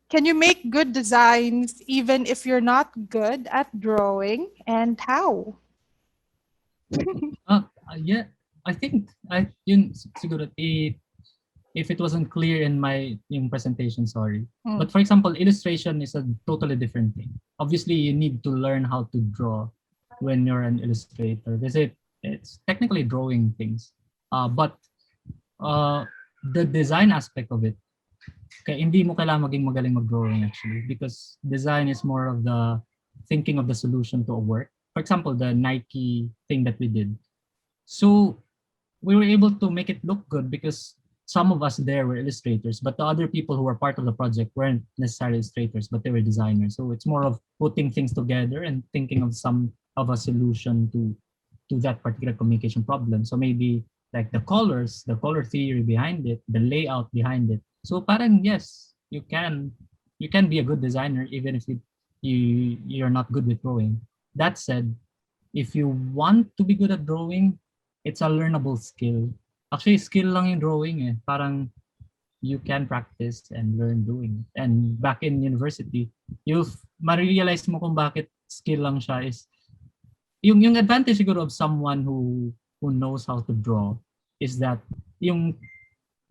Can you make good designs even if you're not good at drawing, and how? Yeah, I think yun siguro if it wasn't clear in my yung presentation, sorry. But for example, illustration is a totally different thing. Obviously, you need to learn how to draw when you're an illustrator. It's technically drawing things. But the design aspect of it, kaya hindi mo kailangan maging magaling mag-drawing actually because design is more of the thinking of the solution to a work. For example, the Nike thing that we did. So we were able to make it look good because some of us there were illustrators, but the other people who were part of the project weren't necessarily illustrators, but they were designers. So it's more of putting things together and thinking of a solution to that particular communication problem. So maybe like the colors, the color theory behind it, the layout behind it. So parang yes, you can be a good designer even if you're not good with drawing. That said, if you want to be good at drawing, it's a learnable skill. Actually, skill lang yung drawing eh. Parang you can practice and learn doing it. And back in university, you'll ma-realize mo kung bakit skill lang siya is yung advantage siguro of someone who knows how to draw is that yung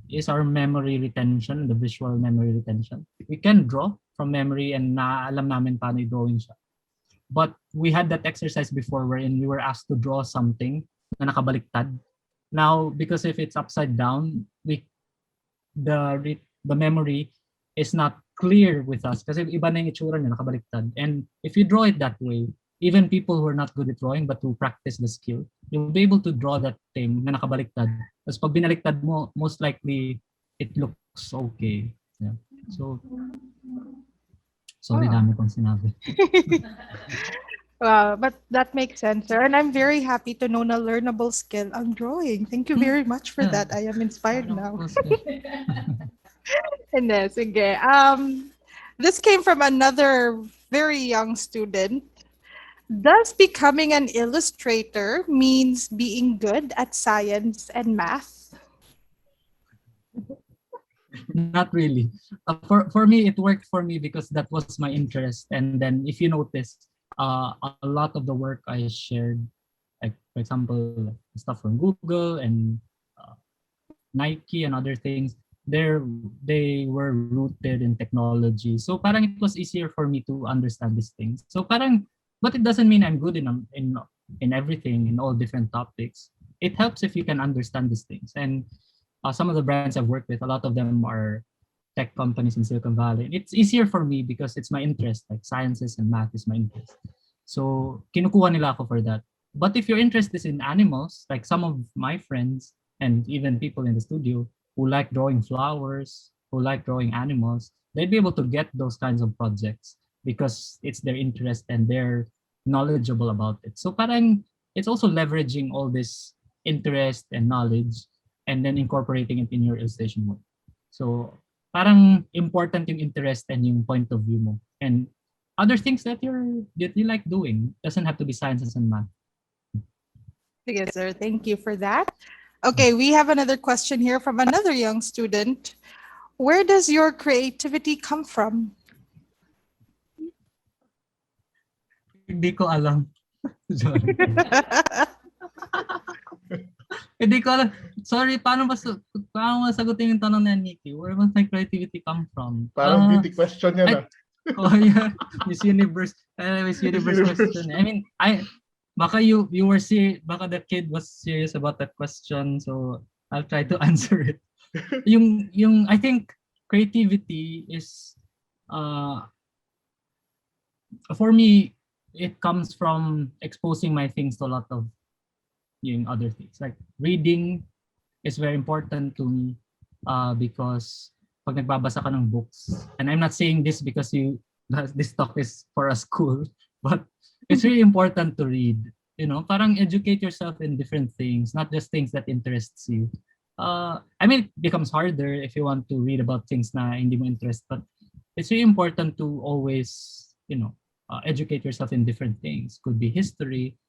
is our memory retention, the visual memory retention. We can draw from memory and naalam namin paano i-drawing siya. But we had that exercise before wherein we were asked to draw something na nakabaliktad. Now, because if it's upside down, the memory is not clear with us kasi iba na yung itsura niya, nakabaliktad. And if you draw it that way, even people who are not good at drawing but who practice the skill, you'll be able to draw that thing na nakabaliktad. Tapos pag binaliktad mo, most likely it looks okay. Yeah. So, sorry, Oh. dami kong sinabi. But that makes sense, sir. And I'm very happy to know na learnable skill ang drawing. Thank you very much for Yeah. that. I am inspired Parang now. post eh. Hindi, sige. This came from another very young student. Does becoming an illustrator means being good at science and math? Not really. For me, it worked for me because that was my interest. And then if you notice, a lot of the work I shared, like for example, stuff from Google and uh, Nike and other things, they were rooted in technology. So parang it was easier for me to understand these things. So parang, but it doesn't mean I'm good in everything, in all different topics. It helps if you can understand these things. And some of the brands I've worked with, a lot of them are tech companies in Silicon Valley. It's easier for me because it's my interest, like sciences and math is my interest. So kinukuha nila ako for that. But if your interest is in animals, like some of my friends and even people in the studio who like drawing flowers, who like drawing animals, they'd be able to get those kinds of projects because it's their interest and they're knowledgeable about it. So parang it's also leveraging all this interest and knowledge and then incorporating it in your illustration work. So parang important yung interest and yung point of view mo. And other things that you like doing doesn't have to be sciences and math. Yes, sir. Thank you for that. Okay, we have another question here from another young student. Where does your creativity come from? Hindi ko alam. Sorry. Hindi ko alam. Sorry, paano masagutin yung tanong ni Nikki? Where does my creativity come from? Parang beauty question yan. Oh yeah, Miss Universe. Miss Universe question. I mean, baka you were serious, baka the kid was serious about that question, so I'll try to answer it. yung I think creativity is for me it comes from exposing my things to a lot of yung other things. Like reading is very important to me because pag nagbabasa ka ng books, and I'm not saying this because this talk is for a school, but it's really important to read. You know, parang educate yourself in different things, not just things that interests you. I mean, it becomes harder if you want to read about things na hindi mo interest, but it's really important to always, educate yourself in different things. Could be history,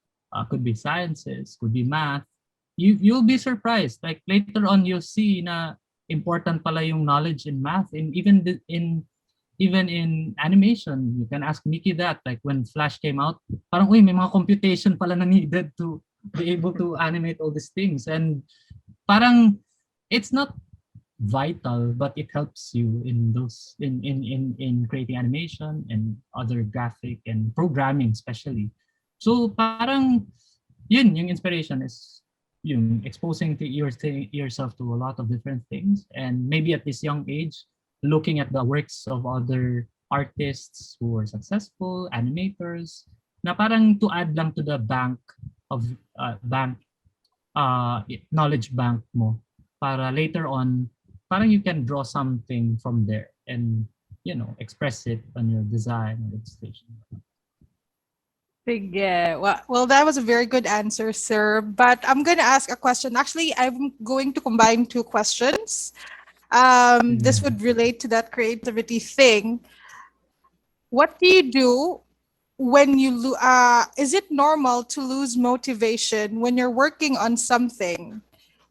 could be sciences, could be math. You'll be surprised. Like later on, you'll see na important pala yung knowledge in math, and even in animation. You can ask Mickey that. Like when Flash came out, parang uy, may mga computation pala na needed to be able to animate all these things. And parang it's not vital, but it helps you in those in creating animation and other graphic and programming especially. So parang yung inspiration is yung exposing yourself to a lot of different things, and maybe at this young age looking at the works of other artists who are successful animators na parang to add lang to the bank of knowledge bank mo para later on parang you can draw something from there and express it on your design or illustration. Yeah, well, that was a very good answer, sir. But I'm going to ask a question. Actually, I'm going to combine two questions. This would relate to that creativity thing. What do you do when is it normal to lose motivation when you're working on something?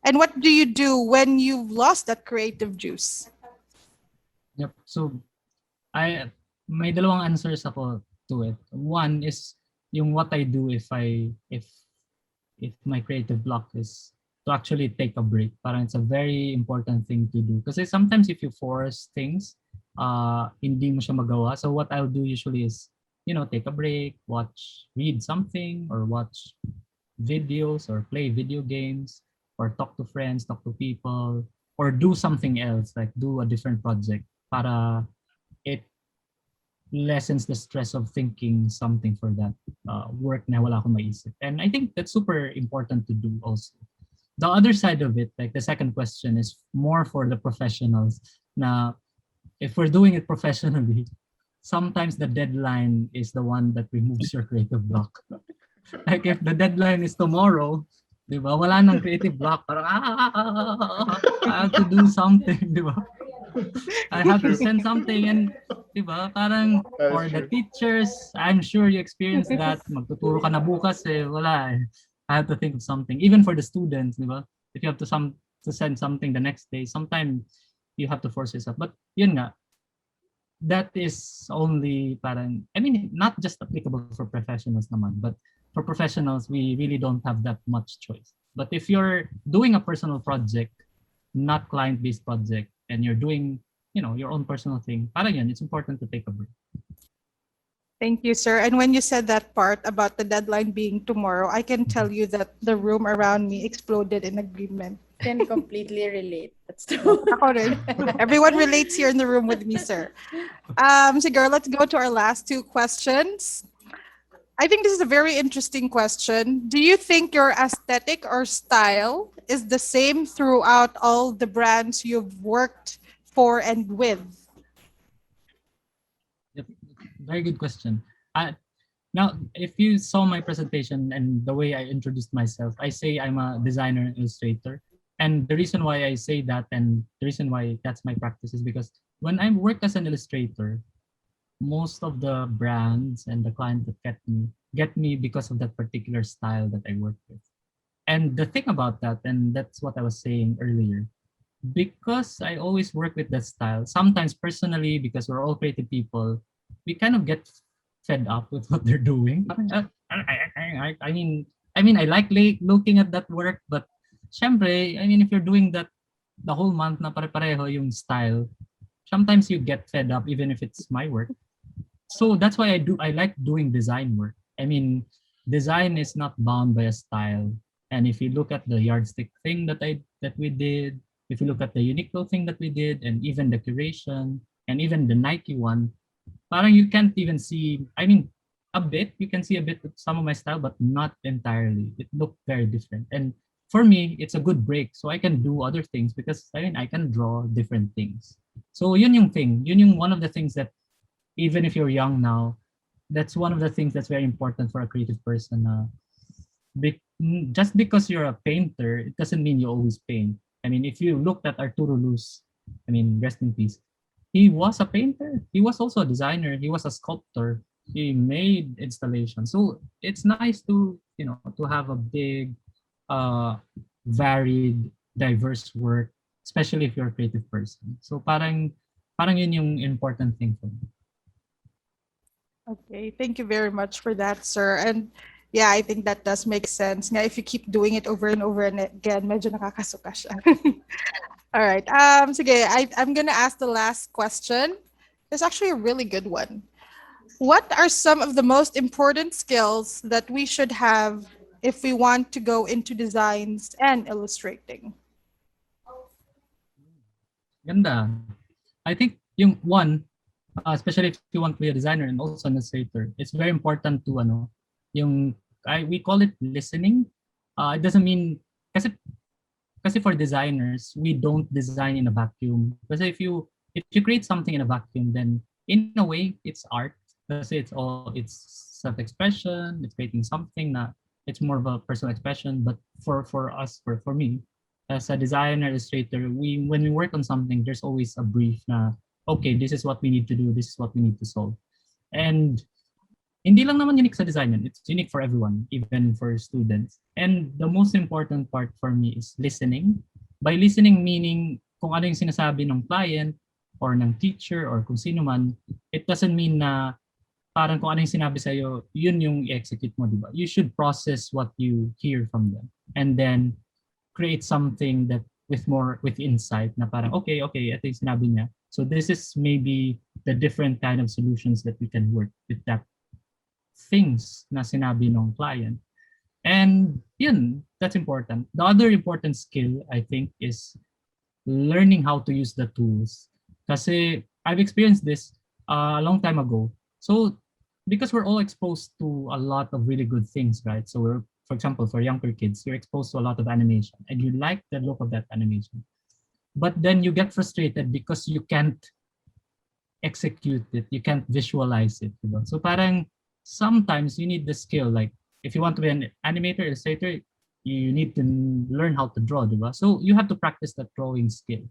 And what do you do when you've lost that creative juice? Yep. So may dalawang answers ako to it. One is yung what I do if my creative block is to actually take a break. Parang it's a very important thing to do. Kasi sometimes if you force things, hindi mo siya magawa. So what I'll do usually is, take a break, read something, or watch videos, or play video games, or talk to friends, talk to people, or do something else, like do a different project para it lessens the stress of thinking something for that work na wala akong maisip. And I think that's super important to do also. The other side of it, like the second question, is more for the professionals. Na if we're doing it professionally, sometimes the deadline is the one that removes your creative block. Like if the deadline is tomorrow, di ba, wala nang creative block. Parang, I have to do something, di ba? I have to True. send something and, di ba, parang That is for the true. teachers, I'm sure you experienced that. Magtuturo ka na bukas wala eh. I have to think of something. Even for the students, di ba? If you have to send something the next day, sometimes you have to force yourself. But yun nga, that is only parang, I mean, not just applicable for professionals naman, but for professionals, we really don't have that much choice. But if you're doing a personal project, not client-based project, and you're doing, your own personal thing, parang yun, it's important to take a break. Thank you, sir. And when you said that part about the deadline being tomorrow, I can tell you that the room around me exploded in agreement. Can completely relate. That's true. Ako rin. Everyone relates here in the room with me, sir. Siguro, let's go to our last two questions. I think this is a very interesting question. Do you think your aesthetic or style is the same throughout all the brands you've worked for and with? Yep. Very good question. Now, if you saw my presentation and the way I introduced myself, I say I'm a designer and illustrator. And the reason why I say that and the reason why that's my practice is because when I work as an illustrator, most of the brands and the clients that get me because of that particular style that I work with. And the thing about that, and that's what I was saying earlier, because I always work with that style, sometimes personally, because we're all creative people, we kind of get fed up with what they're doing. I mean, I like looking at that work, but syempre, I mean, if you're doing that the whole month na pare-pareho yung style, sometimes you get fed up even if it's my work. So that's why I like doing design work. I mean, design is not bound by a style. And if you look at the yardstick thing that we did, if you look at the Uniqlo thing that we did, and even the curation, and even the Nike one, parang you can't even see, I mean, a bit, you can see a bit of some of my style, but not entirely. It looked very different. And for me, it's a good break. So I can do other things because I mean, I can draw different things. So yun yung thing. Yun yung one of the things that even if you're young now, that's one of the things that's very important for a creative person. Just because you're a painter, it doesn't mean you always paint. I mean, if you looked at Arturo Luz, I mean, rest in peace, he was a painter. He was also a designer. He was a sculptor. He made installations. So it's nice to, to have a big, varied, diverse work, especially if you're a creative person. So parang yun yung important thing for me. Okay, thank you very much for that, sir. And yeah, I think that does make sense. Nga, if you keep doing it over and over and again, medyo nakakasuka siya. All right. Sige, I'm gonna ask the last question. It's actually a really good one. What are some of the most important skills that we should have if we want to go into designs and illustrating? Ganda. I think yung one, especially if you want to be a designer and also an illustrator, it's very important to we call it listening. It doesn't mean kasi for designers, we don't design in a vacuum. Kasi if you create something in a vacuum, then in a way it's art. Kasi it's self-expression, it's creating something na it's more of a personal expression. But for us, for me, as a designer, illustrator, when we work on something, there's always a brief na, okay, this is what we need to do, this is what we need to solve. And hindi lang naman unique sa design yun. It's unique for everyone, even for students. And the most important part for me is listening. By listening, meaning kung ano yung sinasabi ng client or ng teacher or kung sino man, it doesn't mean na parang kung ano yung sinabi sa'yo, yun yung i-execute mo, di ba? You should process what you hear from them. And then create something that with insight na parang okay, ito yung sinabi niya. So this is maybe the different kind of solutions that we can work with that things na sinabi ng client. And yun, that's important. The other important skill I think is learning how to use the tools. Kasi I've experienced this a long time ago. So because we're all exposed to a lot of really good things, right? So we're, for example, for younger kids, you're exposed to a lot of animation and you like the look of that animation. But then you get frustrated because you can't execute it, you can't visualize it. Diba? So parang sometimes you need the skill. Like if you want to be an animator, illustrator, you need to learn how to draw. Diba? So you have to practice that drawing skill.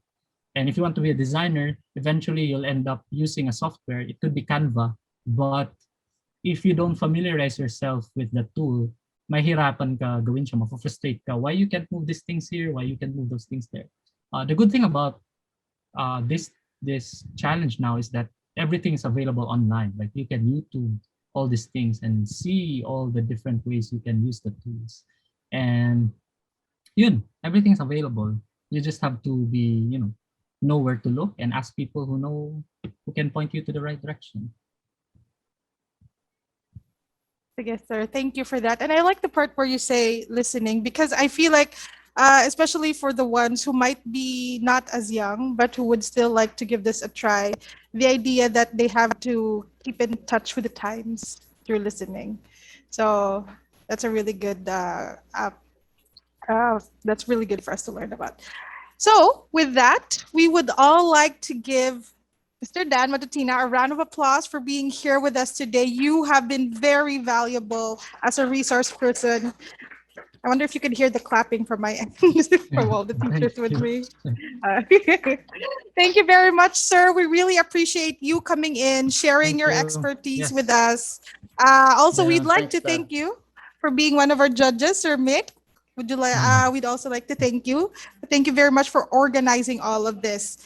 And if you want to be a designer, eventually you'll end up using a software. It could be Canva, but if you don't familiarize yourself with the tool, mahirapan ka gawin siya, mafrustrate ka. Why you can't move these things here? Why you can't move those things there? The good thing about this challenge now is that everything is available online. Like you can YouTube all these things and see all the different ways you can use the tools. And yun, everything is available. You just have to be, know where to look and ask people who can point you to the right direction. Yes, sir. Thank you for that. And I like the part where you say listening because I feel like, especially for the ones who might be not as young, but who would still like to give this a try, the idea that they have to keep in touch with the times through listening. So that's a really good, that's really good for us to learn about. So, with that, we would all like to give Mr. Dan Matutina a round of applause for being here with us today. You have been very valuable as a resource person. I wonder if you could hear the clapping from my end from all the Thank teachers with you. me. Uh, Thank you very much, sir. We really appreciate you coming in, sharing Thank your you. expertise with Yes. us. Also, Yeah. we'd like Thanks, to Dan. thank you for being one of our judges, Sir Mick. Would you like? We'd also like to thank you. Thank you very much for organizing all of this.